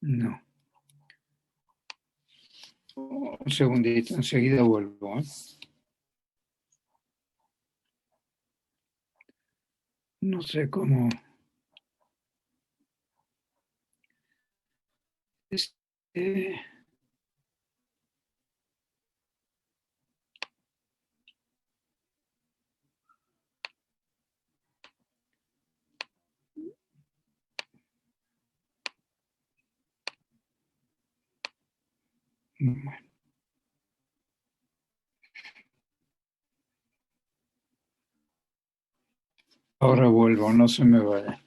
Speaker 1: No. Un segundito, enseguida vuelvo. No sé cómo. Bueno. Ahora vuelvo, no se me vaya.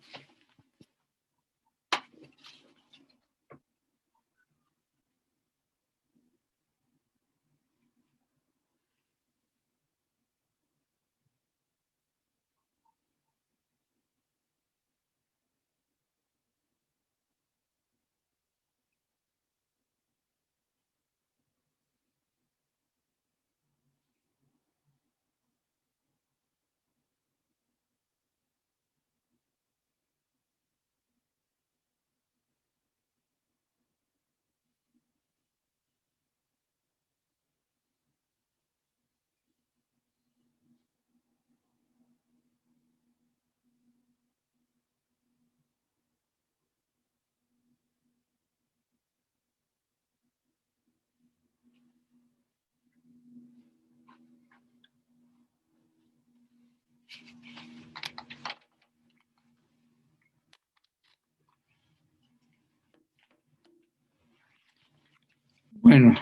Speaker 1: Bueno,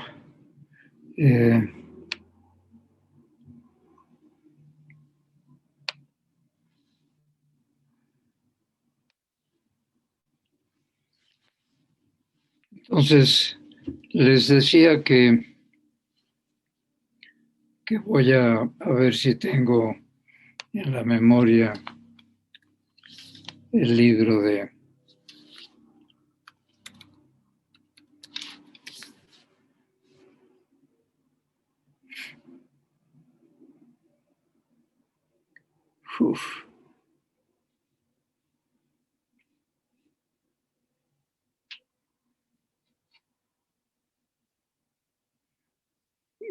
Speaker 1: entonces les decía que voy a ver si tengo en la memoria el libro de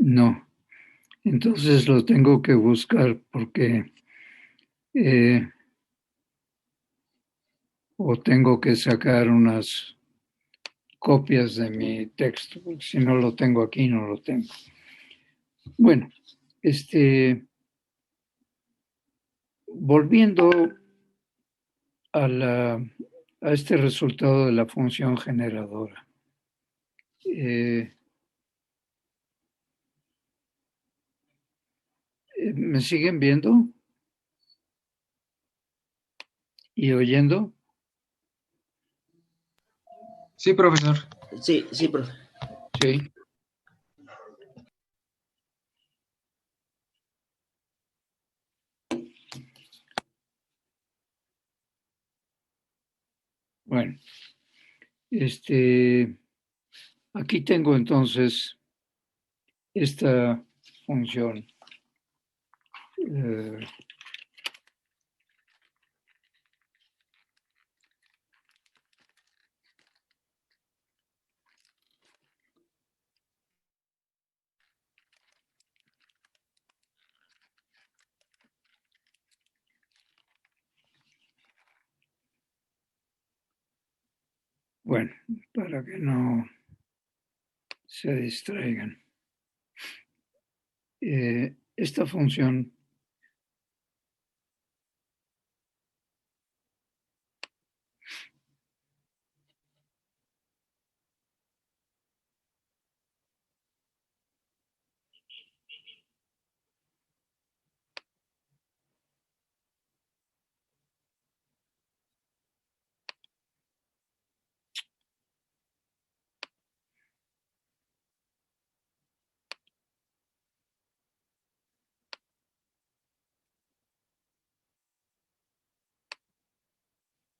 Speaker 1: No. Entonces lo tengo que buscar porque o tengo que sacar unas copias de mi texto, porque si no lo tengo aquí, no lo tengo. Bueno, volviendo a este resultado de la función generadora. ¿Me siguen viendo y oyendo?
Speaker 2: Sí, profesor.
Speaker 4: Sí, sí, profe.
Speaker 1: Sí. Bueno, aquí tengo entonces esta función. Bueno, para que no se distraigan. Esta función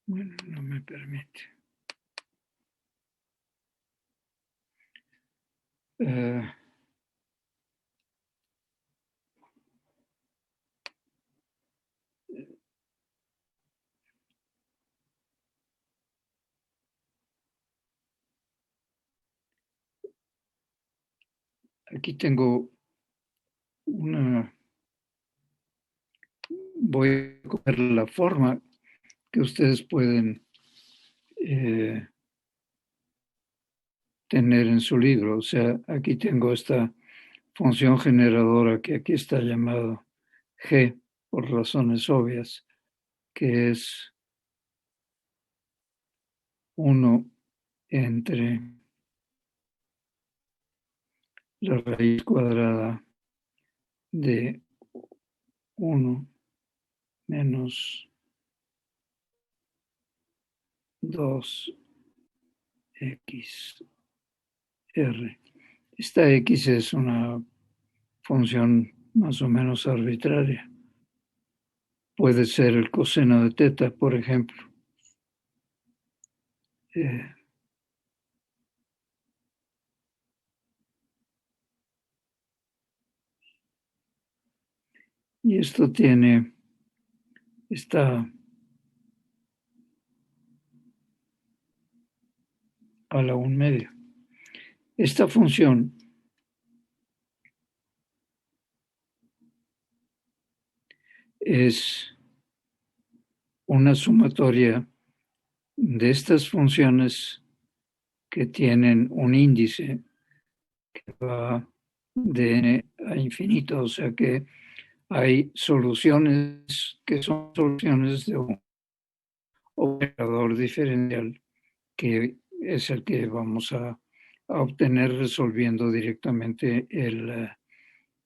Speaker 1: bueno, no me permite. Aquí tengo voy a coger la forma que ustedes pueden tener en su libro. O sea, aquí tengo esta función generadora que aquí está llamado G por razones obvias, que es 1 entre la raíz cuadrada de 1 menos 2x r. Esta x es una función más o menos arbitraria. Puede ser el coseno de teta, por ejemplo. Y esto está a la 1/2. Esta función es una sumatoria de estas funciones que tienen un índice que va de n a infinito, o sea que hay soluciones que son soluciones de un operador diferencial que es el que vamos a obtener resolviendo directamente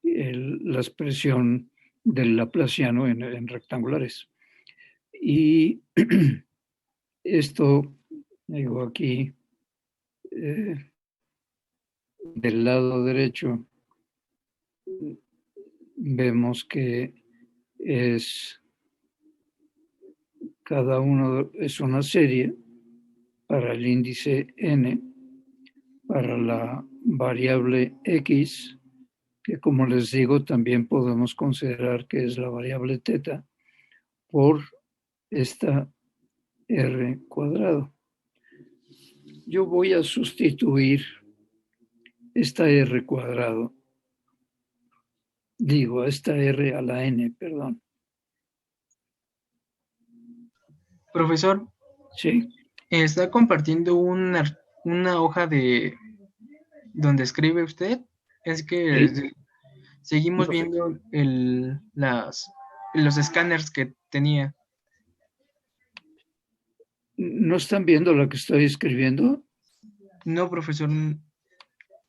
Speaker 1: la expresión del laplaciano en rectangulares. Y esto, digo aquí, del lado derecho, vemos que cada uno es una serie para el índice n, para la variable x, que como les digo también podemos considerar que es la variable teta, por esta r cuadrado. Yo voy a sustituir esta r cuadrado Digo, esta R a la N, perdón.
Speaker 2: Profesor,
Speaker 1: Sí,
Speaker 2: está compartiendo una hoja de donde escribe usted. Es que
Speaker 1: sí.
Speaker 2: seguimos
Speaker 1: No,
Speaker 2: viendo los escáneres que tenía.
Speaker 1: ¿no están viendo lo que estoy escribiendo?
Speaker 2: No, profesor,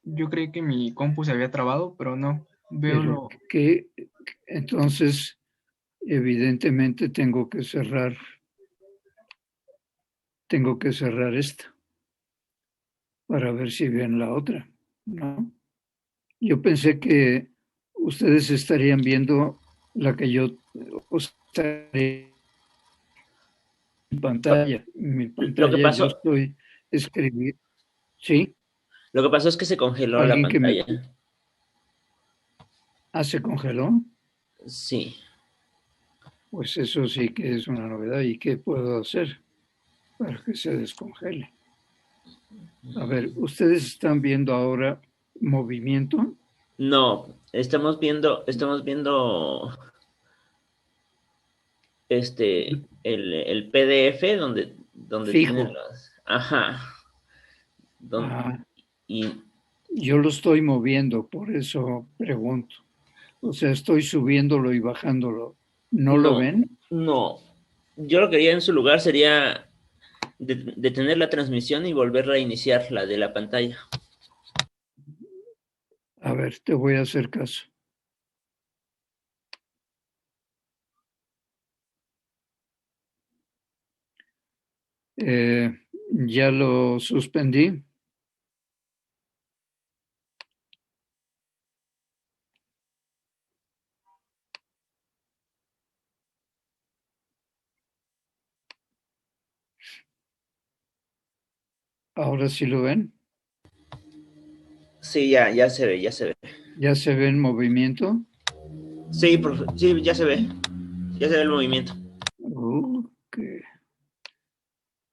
Speaker 2: yo creí que mi compu se había trabado, pero no. Veo
Speaker 1: Pero
Speaker 2: lo...
Speaker 1: que entonces evidentemente tengo que cerrar esta para ver si ven la otra, ¿no? Yo pensé que ustedes estarían viendo la que yo estaría en pantalla. En mi
Speaker 4: Lo que
Speaker 1: pantalla yo
Speaker 4: pasó,
Speaker 1: estoy escribiendo. ¿Sí?
Speaker 4: lo que pasó es que se congeló la
Speaker 1: ¿Alguien que me...
Speaker 4: pantalla.
Speaker 1: Ah, se congeló?
Speaker 4: Sí.
Speaker 1: Pues eso sí que es una novedad. ¿Y qué puedo hacer para que se descongele? A ver, ¿ustedes están viendo ahora movimiento
Speaker 4: No, estamos viendo el PDF donde tienen
Speaker 1: fijo?
Speaker 4: las, ajá, don-
Speaker 1: Ah,
Speaker 4: y
Speaker 1: yo lo estoy moviendo, por eso pregunto. O sea, estoy subiéndolo y bajándolo. ¿No lo
Speaker 4: no,
Speaker 1: ven?
Speaker 4: no, yo lo que haría en su lugar sería detener la transmisión y volverla a iniciar, la de la pantalla.
Speaker 1: A ver, te voy a hacer caso. Eh, ya lo suspendí. Ahora sí lo ven.
Speaker 4: Sí, ya se ve, ya se ve.
Speaker 1: Ya se ve en movimiento.
Speaker 4: Sí, sí, ya se ve el movimiento.
Speaker 1: Que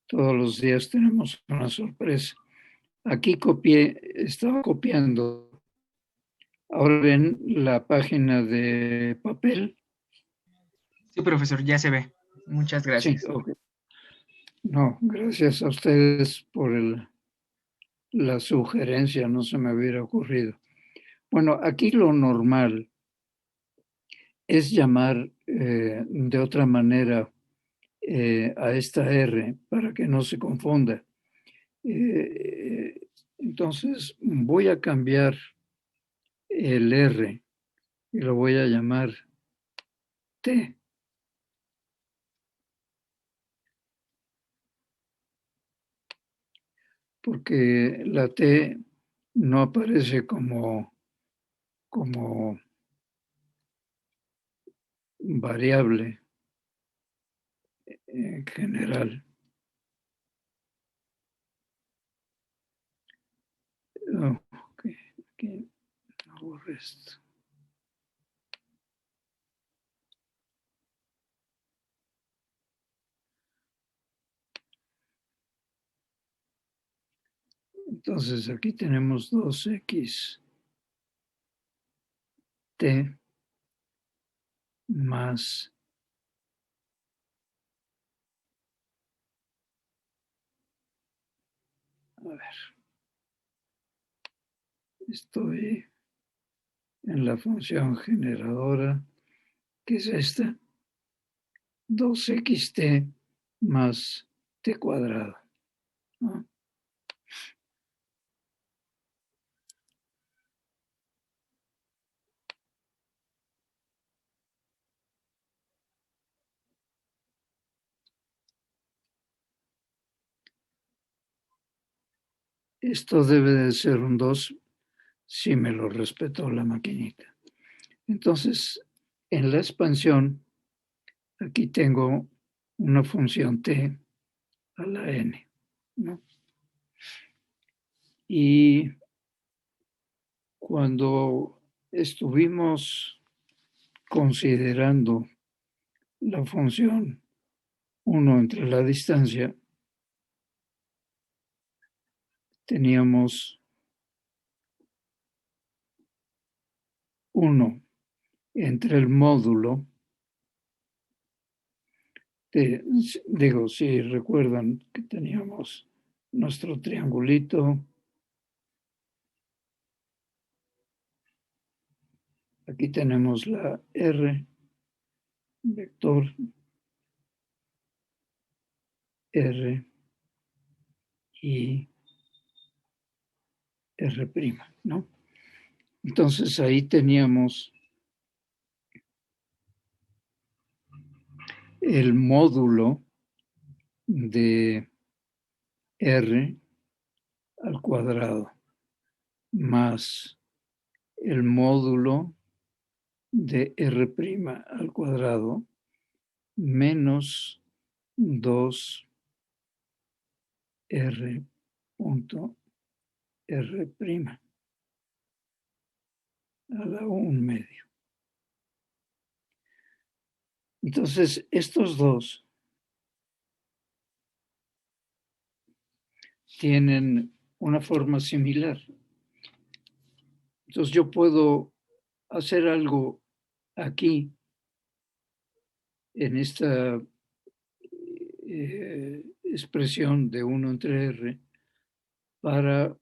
Speaker 1: todos los días tenemos una sorpresa. Aquí copié, estaba copiando. Ahora ven la página de papel.
Speaker 2: Sí, profesor, ya se ve. Muchas
Speaker 1: Sí,
Speaker 2: gracias.
Speaker 1: ok. No, gracias a ustedes por la sugerencia, no se me hubiera ocurrido. Bueno, aquí lo normal es llamar de otra manera a esta R para que no se confunda. Entonces voy a cambiar el R y lo voy a llamar T, porque la T no aparece como variable en general. Oh, ok, aquí borro esto. Entonces aquí tenemos 2x t más a ver, estoy en la función generadora, que es esta, 2xt más t cuadrado, ¿no? Esto debe de ser un 2 si me lo respetó la maquinita. Entonces, en la expansión, aquí tengo una función t a la n, ¿no? Y cuando estuvimos considerando la función 1 entre la distancia, teníamos 1 entre el módulo, digo, si recuerdan que teníamos nuestro triangulito, aquí tenemos la R, vector R y R', ¿no? Entonces ahí teníamos el módulo de R al cuadrado más el módulo de R' al cuadrado menos 2R punto R' a la 1/2. Entonces, estos dos tienen una forma similar. Entonces, yo puedo hacer algo aquí, en esta expresión de 1 entre R, para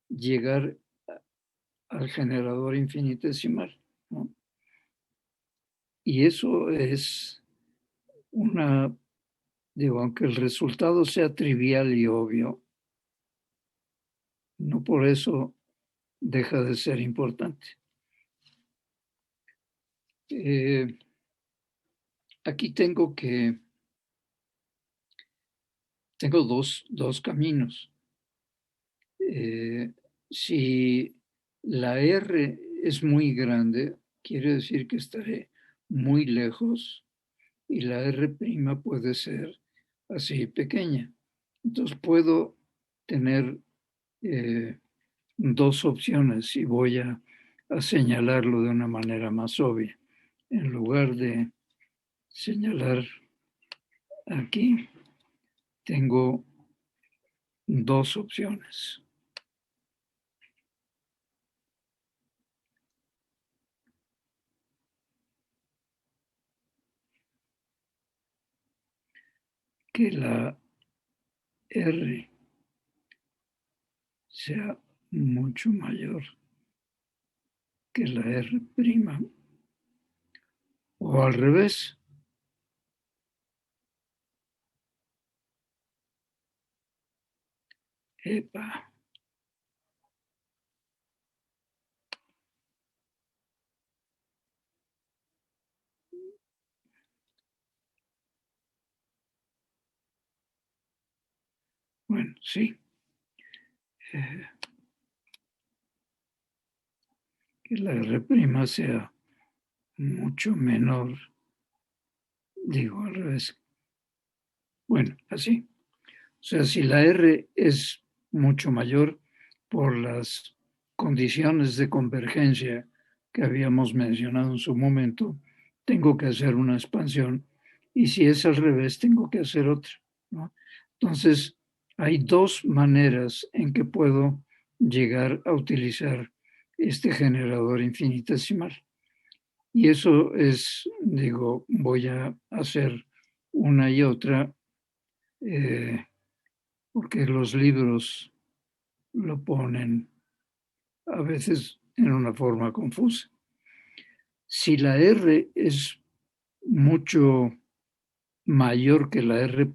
Speaker 1: llegar al generador infinitesimal, ¿no? Y eso es digo, aunque el resultado sea trivial y obvio, no por eso deja de ser importante. Aquí tengo dos caminos. Si la R es muy grande, quiere decir que estaré muy lejos, y la R' puede ser así pequeña. Entonces puedo tener dos opciones y voy a señalarlo de una manera más obvia. En lugar de señalar aquí, tengo dos opciones. Que la R sea mucho mayor que la R', o al revés. Epa. Bueno, sí. Que la R' sea mucho menor. Digo al revés. Bueno, así. O sea, si la R es mucho mayor por las condiciones de convergencia que habíamos mencionado en su momento, tengo que hacer una expansión. Y si es al revés, tengo que hacer otra, ¿no? Entonces, hay dos maneras en que puedo llegar a utilizar este generador infinitesimal. Y eso es, digo, voy a hacer una y otra, porque los libros lo ponen a veces en una forma confusa. Si la R es mucho mayor que la R',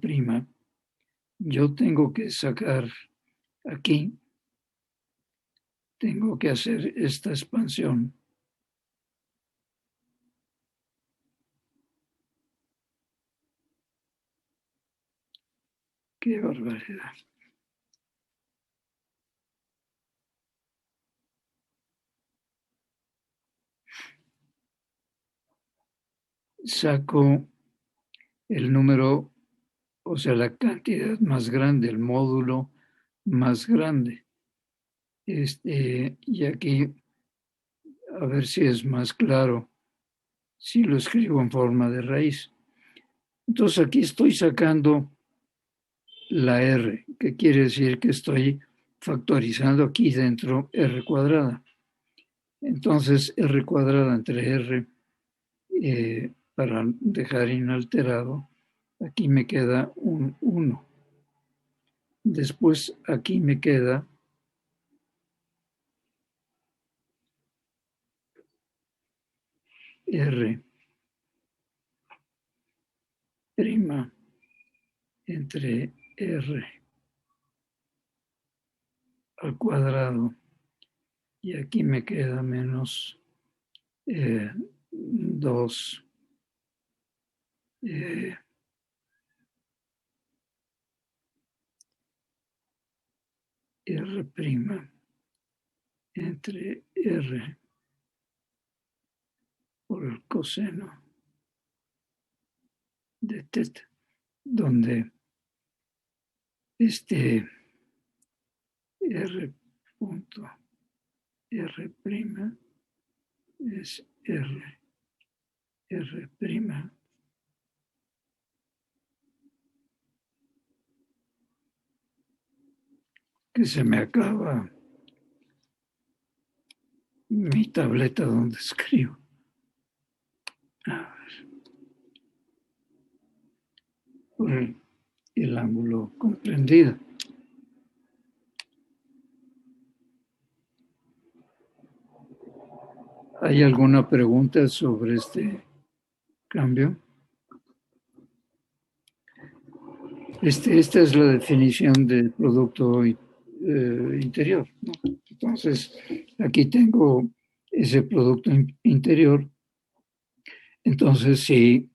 Speaker 1: yo tengo que sacar aquí, tengo que hacer esta expansión. ¡Qué barbaridad! Saco el número, o sea, la cantidad más grande, el módulo más grande. Y aquí, a ver si es más claro, si lo escribo en forma de raíz. Entonces aquí estoy sacando la R, que quiere decir que estoy factorizando aquí dentro R cuadrada. Entonces R cuadrada entre R para dejar inalterado, aquí me queda un 1. Después aquí me queda R' entre R al cuadrado, y aquí me queda menos 2 R' entre R por el coseno de teta, donde este R punto R' es R' que se me acaba mi tableta donde escribo. A ver, por el ángulo comprendido. ¿Hay alguna pregunta sobre este cambio? Esta es la definición del producto interior, ¿no? Entonces, aquí tengo ese producto interior. Entonces, sí,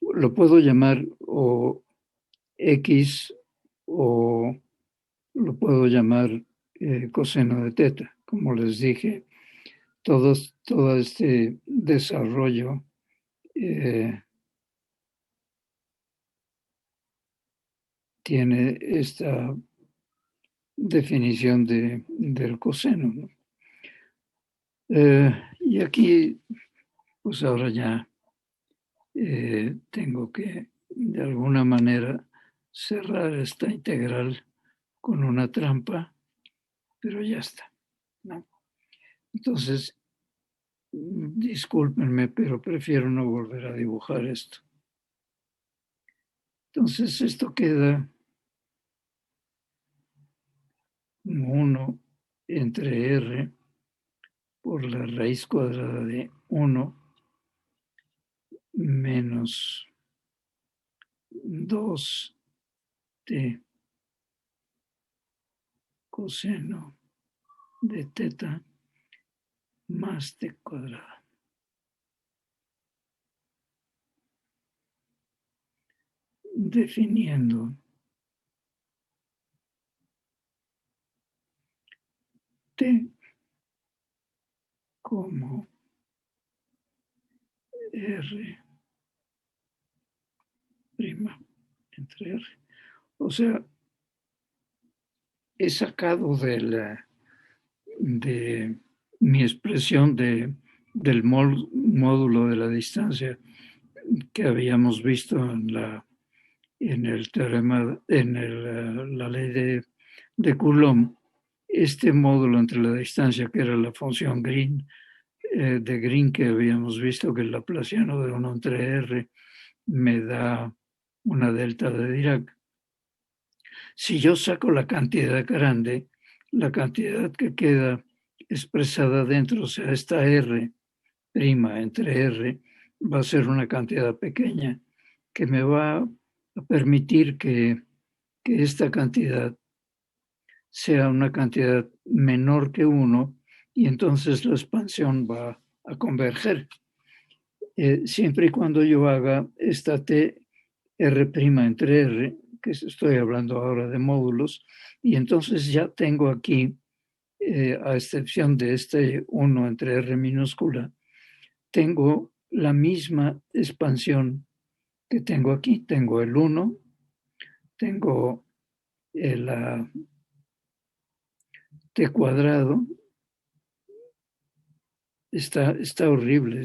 Speaker 1: lo puedo llamar o X o lo puedo llamar coseno de teta. Como les dije, todo este desarrollo tiene esta definición del coseno, ¿no? Y aquí, pues ahora ya tengo que, de alguna manera, cerrar esta integral con una trampa, pero ya está, ¿no? Entonces, discúlpenme, pero prefiero no volver a dibujar esto. Entonces, esto queda 1 entre R por la raíz cuadrada de 1 menos 2t coseno de teta más t cuadrada. Definiendo t como R' entre R. O sea, he sacado de mi expresión del módulo de la distancia que habíamos visto en el teorema, la ley de Coulomb, este módulo entre la distancia, que era la función Green, de Green, que habíamos visto que el laplaciano de 1 entre R me da una delta de Dirac. Si yo saco la cantidad grande, la cantidad que queda expresada dentro, o sea, esta R' entre R, va a ser una cantidad pequeña que me va a permitir que esta cantidad sea una cantidad menor que 1 y entonces la expansión va a converger. Siempre y cuando yo haga esta T R' entre R, que estoy hablando ahora de módulos, y entonces ya tengo aquí, a excepción de este 1 entre R minúscula, tengo la misma expansión que tengo aquí. Tengo el 1, tengo el t cuadrado. Está horrible,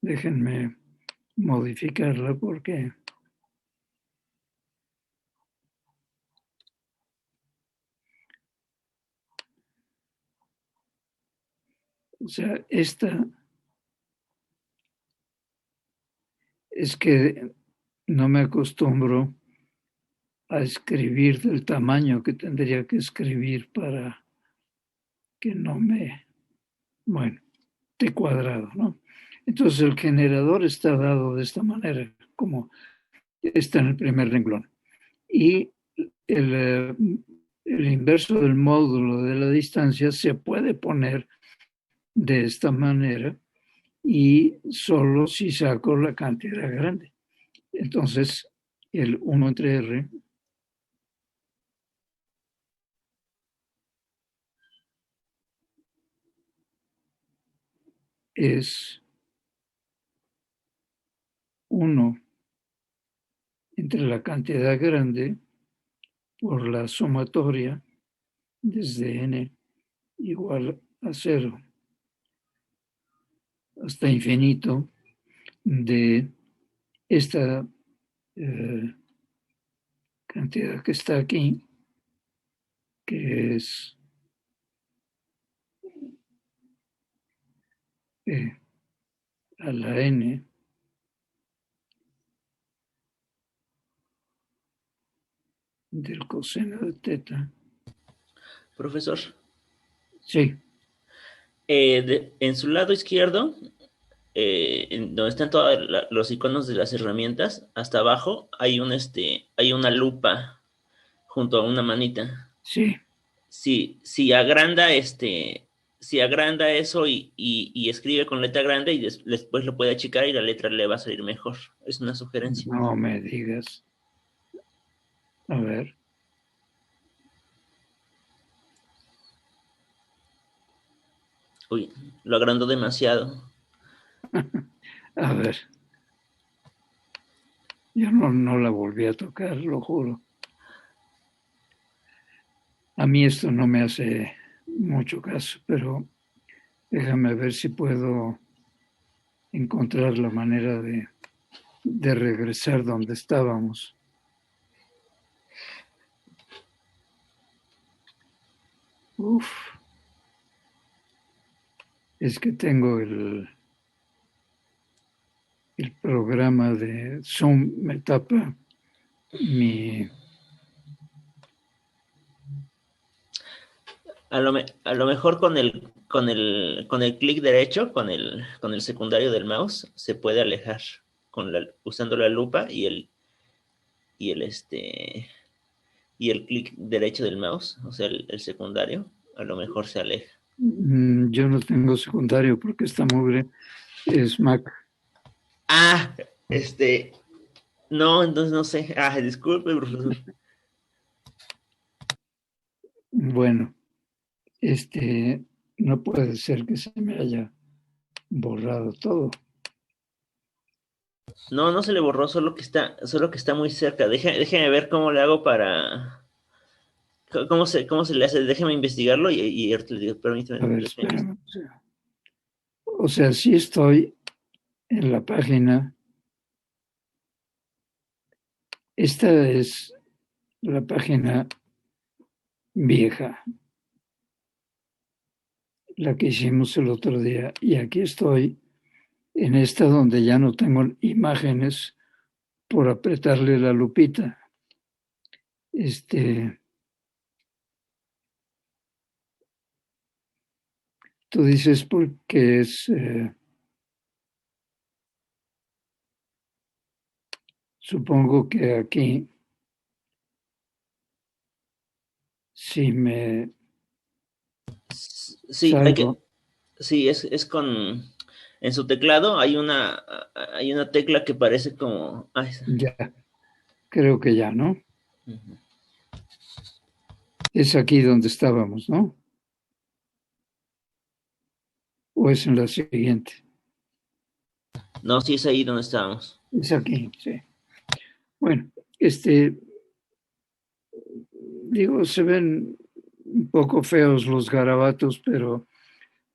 Speaker 1: déjenme modificarla porque o sea, esta Es que no me acostumbro a escribir del tamaño que tendría que escribir para que no me, bueno, T cuadrado, ¿no? Entonces el generador está dado de esta manera, como está en el primer renglón. Y el inverso del módulo de la distancia se puede poner de esta manera y solo si saco la cantidad grande. Entonces, el 1 entre R es 1 entre la cantidad grande por la sumatoria desde n igual a 0 hasta infinito de esta cantidad que está aquí, que es a la n del coseno de teta.
Speaker 4: Profesor,
Speaker 1: Sí,
Speaker 4: en su lado izquierdo, donde están todos los iconos de las herramientas, hasta abajo hay hay una lupa junto a una manita.
Speaker 1: sí.
Speaker 4: Si agranda eso y escribe con letra grande y después lo puede achicar y la letra le va a salir mejor. Es una sugerencia.
Speaker 1: No me digas. A ver.
Speaker 4: Uy, lo agrandó demasiado.
Speaker 1: A ver. Yo no la volví a tocar, lo juro. A mí esto no me hace mucho caso, pero déjame ver si puedo encontrar la manera de regresar donde estábamos. Uf. Es que tengo el programa de Zoom, me tapa mi...
Speaker 4: A lo mejor con el clic derecho, con el secundario del mouse, se puede alejar usando la lupa y el clic derecho del mouse, o sea, el secundario, a lo mejor se aleja.
Speaker 1: Yo no tengo secundario porque esta mugre es Mac.
Speaker 4: Ah, no, entonces no sé. Ah, disculpe, profesor.
Speaker 1: Bueno, no puede ser que se me haya borrado todo.
Speaker 4: No, no se le borró, solo que está muy cerca. Déjeme ver cómo le hago para. ¿Cómo se le hace? Déjeme investigarlo y ahorita le digo, permítame.
Speaker 1: A ver, espérame. O sea, sí estoy en la página. Esta es la página vieja, la que hicimos el otro día. Y aquí estoy en esta donde ya no tengo imágenes por apretarle la lupita. Tú dices porque es... supongo que aquí, si me
Speaker 4: Sí,
Speaker 1: salgo,
Speaker 4: sí, es con. En su teclado hay una tecla que parece como. Ay,
Speaker 1: ya, creo que ya, ¿no?
Speaker 4: ujú.
Speaker 1: Es aquí donde estábamos, ¿no? ¿O es en la siguiente?
Speaker 4: No, sí es ahí donde estábamos.
Speaker 1: Es aquí, sí. Bueno, digo, se ven un poco feos los garabatos, pero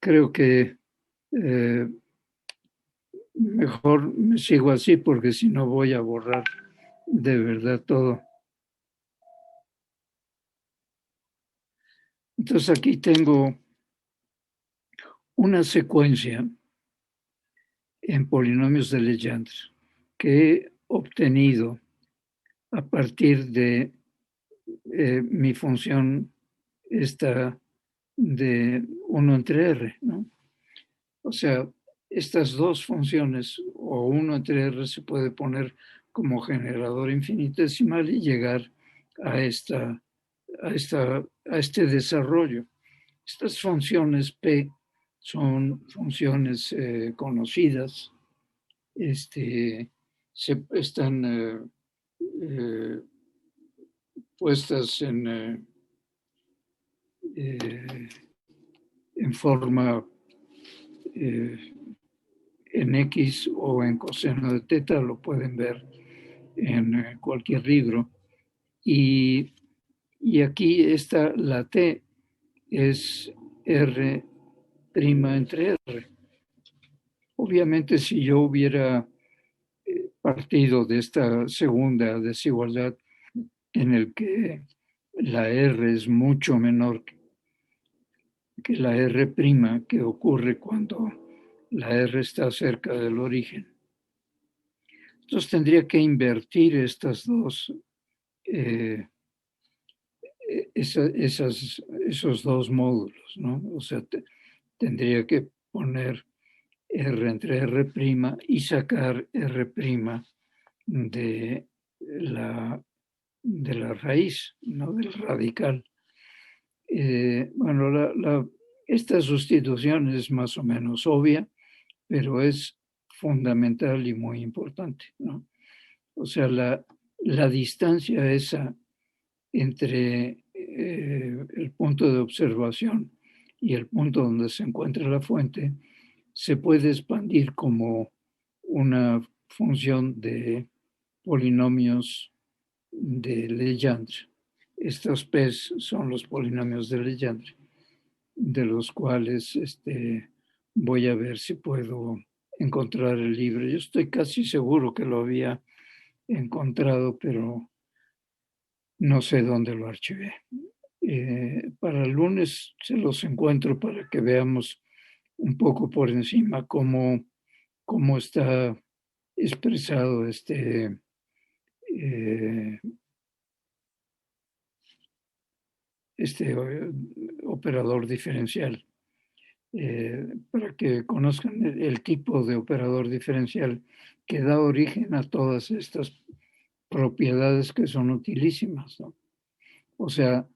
Speaker 1: creo que mejor me sigo así porque si no voy a borrar de verdad todo. Entonces aquí tengo una secuencia en polinomios de Legendre. que he obtenido a partir de mi función esta de 1 entre R, ¿no? O sea, estas dos funciones o 1 entre R se puede poner como generador infinitesimal y llegar a este desarrollo. Estas funciones P son funciones conocidas, están puestas en forma en X o en coseno de teta, lo pueden ver en cualquier libro. Y aquí la T es R' entre R. Obviamente, si yo hubiera partido de esta segunda desigualdad en el que la R es mucho menor que la R' que ocurre cuando la R está cerca del origen. Entonces tendría que invertir estas dos, esos dos módulos, ¿no? O sea, tendría que poner R entre R' y sacar R' de la raíz, ¿no? Del radical. Bueno, esta sustitución es más o menos obvia, pero es fundamental y muy importante, ¿no? O sea, la distancia esa entre el punto de observación y el punto donde se encuentra la fuente se puede expandir como una función de polinomios de Legendre. Estos P son los polinomios de Legendre, de los cuales voy a ver si puedo encontrar el libro. Yo estoy casi seguro que lo había encontrado, pero no sé dónde lo archivé. Para el lunes se los encuentro para que veamos un poco por encima cómo está expresado este operador diferencial, para que conozcan el tipo de operador diferencial que da origen a todas estas propiedades que son utilísimas, ¿no? O sea,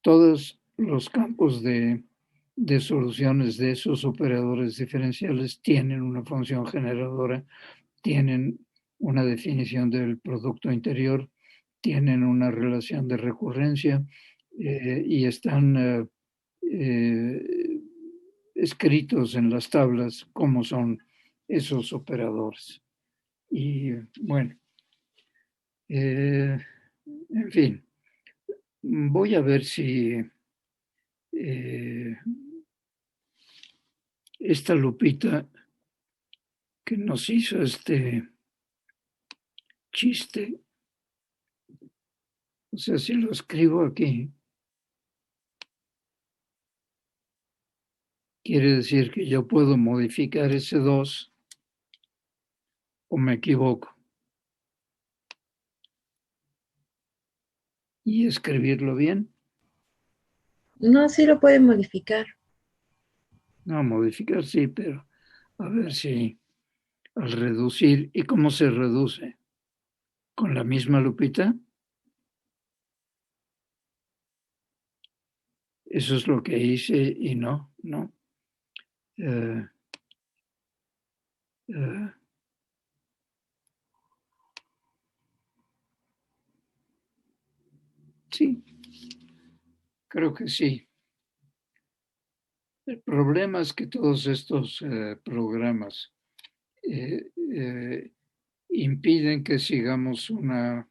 Speaker 1: todos los campos de soluciones de esos operadores diferenciales tienen una función generadora, tienen una definición del producto interior, tienen una relación de recurrencia y están escritos en las tablas cómo son esos operadores. Y bueno, en fin, voy a ver si esta Lupita que nos hizo este chiste, o sea, si lo escribo aquí, quiere decir que yo puedo modificar ese 2 o me equivoco y escribirlo bien.
Speaker 3: No, sí lo puede modificar.
Speaker 1: No, modificar sí, pero a ver si al reducir, ¿y cómo se reduce? ¿Con la misma lupita? Eso es lo que hice y no. Sí, creo que sí. El problema es que todos estos programas impiden que sigamos una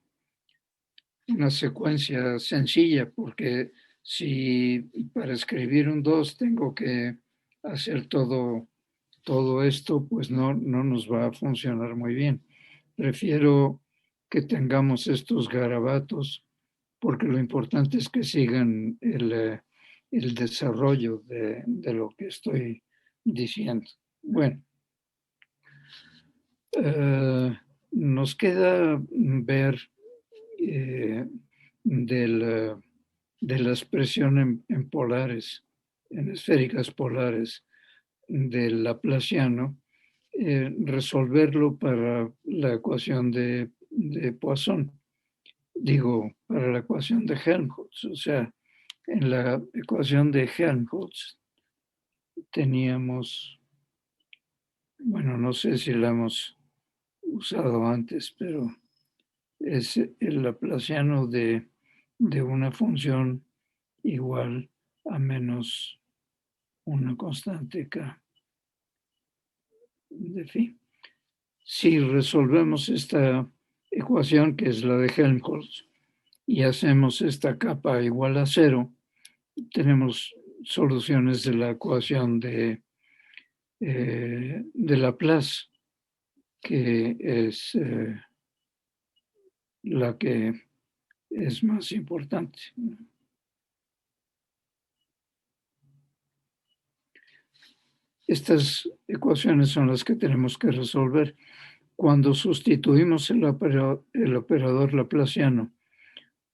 Speaker 1: secuencia sencilla, porque si para escribir un 2 tengo que hacer todo esto, pues no nos va a funcionar muy bien. Prefiero que tengamos estos garabatos, porque lo importante es que sigan el desarrollo de lo que estoy diciendo. Bueno, nos queda ver de la expresión en polares, en esféricas polares del laplaciano, resolverlo para la ecuación de Poisson, digo, para la ecuación de Helmholtz. O sea, en la ecuación de Helmholtz teníamos, bueno, no sé si la hemos usado antes, pero es el laplaciano de una función igual a menos una constante k de phi. Si resolvemos esta ecuación, que es la de Helmholtz, y hacemos esta capa igual a 0, tenemos soluciones de la ecuación de Laplace, que es la que es más importante. Estas ecuaciones son las que tenemos que resolver. Cuando sustituimos el operador laplaciano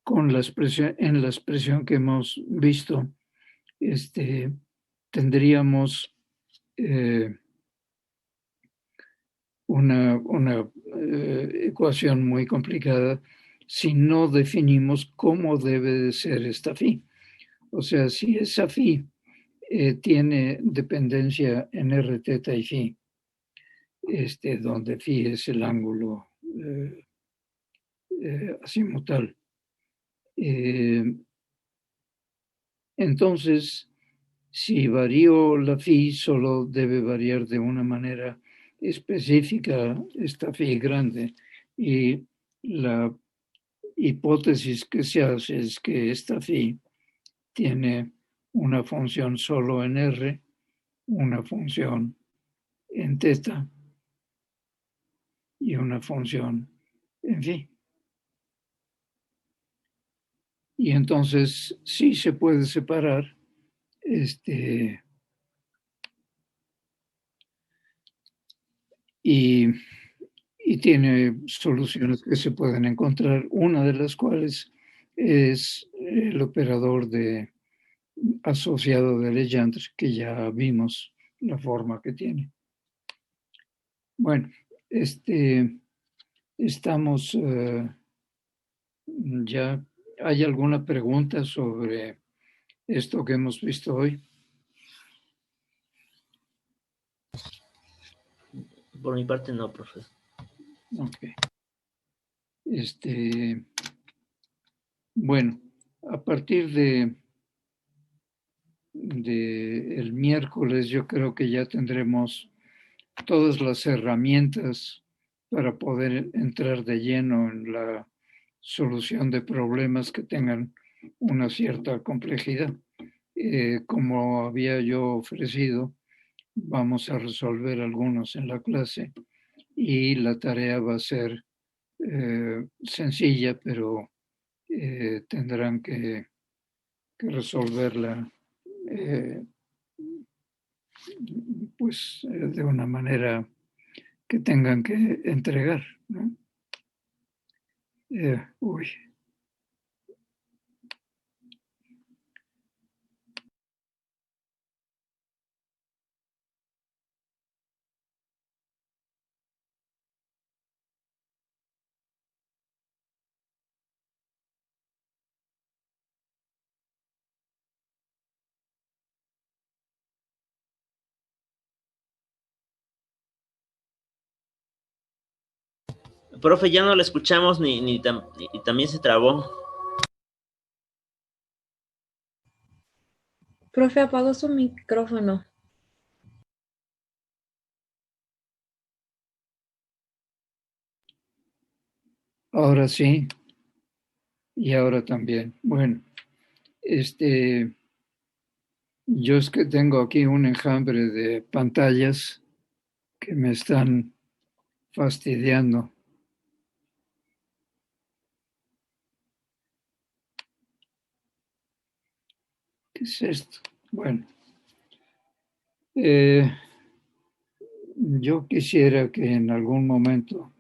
Speaker 1: con la expresión que hemos visto, tendríamos una ecuación muy complicada si no definimos cómo debe de ser esta phi. O sea, si esa phi tiene dependencia en r, teta y phi, donde phi es el ángulo azimutal. Entonces, si varío la phi, solo debe variar de una manera específica esta phi grande, y la hipótesis que se hace es que esta phi tiene una función solo en r, una función en teta y una función en phi. Y entonces sí se puede separar y tiene soluciones que se pueden encontrar, una de las cuales es el operador asociado de Legendre, que ya vimos la forma que tiene. Bueno, estamos ya. ¿Hay alguna pregunta sobre esto que hemos visto hoy?
Speaker 4: Por mi parte no, profe.
Speaker 1: Ok. Bueno, a partir de el miércoles yo creo que ya tendremos todas las herramientas para poder entrar de lleno en la solución de problemas que tengan una cierta complejidad. Como había yo ofrecido, vamos a resolver algunos en la clase y la tarea va a ser sencilla, pero tendrán que resolverla pues de una manera que tengan que entregar, ¿no? Uy.
Speaker 4: Profe, ya no la escuchamos y también se trabó.
Speaker 3: Profe, apagó su micrófono.
Speaker 1: Ahora sí, y ahora también. Bueno, yo es que tengo aquí un enjambre de pantallas que me están fastidiando. ¿Qué es esto? Bueno, yo quisiera que en algún momento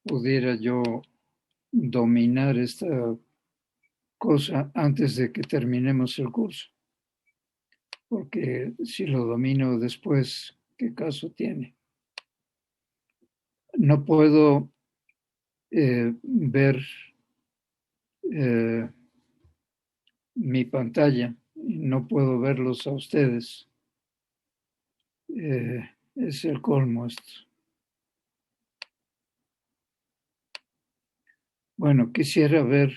Speaker 1: pudiera yo dominar esta cosa antes de que terminemos el curso. Porque si lo domino después, ¿qué caso tiene? No puedo ver mi pantalla, no puedo verlos a ustedes. Es el colmo esto. Bueno, quisiera ver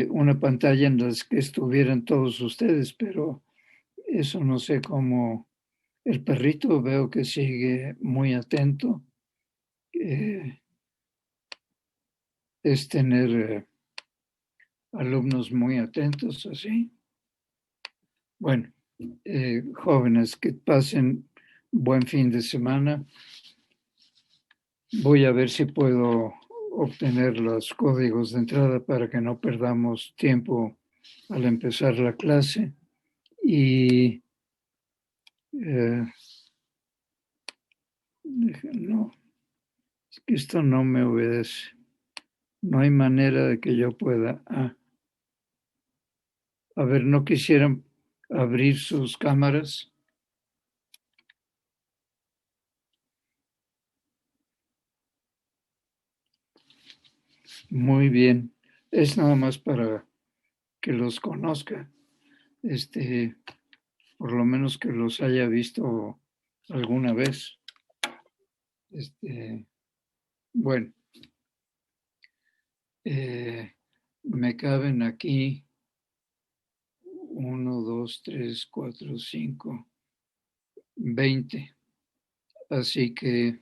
Speaker 1: una pantalla en la que estuvieran todos ustedes, pero eso no sé cómo. El perrito veo que sigue muy atento. Es tener alumnos muy atentos así. Bueno, jóvenes, que pasen buen fin de semana. Voy a ver si puedo obtener los códigos de entrada para que no perdamos tiempo al empezar la clase. Y no, es que esto no me obedece. No hay manera de que yo pueda. A ver, ¿no quisieran abrir sus cámaras? Muy bien. Es nada más para que los conozca. Por lo menos que los haya visto alguna vez. Bueno, me caben aquí 1, 2, 3, 4, 5, 20. Así que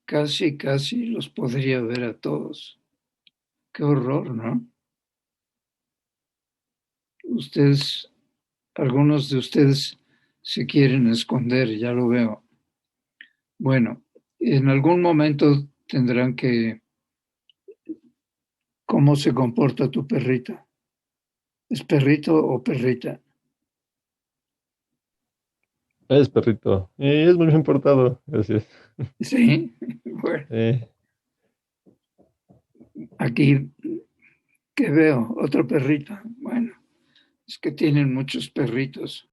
Speaker 1: casi los podría ver a todos. Qué horror, ¿no? Algunos de ustedes se quieren esconder, ya lo veo. Bueno, en algún momento tendrán que... ¿Cómo se comporta tu perrita? ¿Es perrito o perrita?
Speaker 5: Es perrito. Y es muy bien portado, gracias.
Speaker 1: Sí, bueno, aquí que veo otro perrito. Bueno, es que tienen muchos perritos.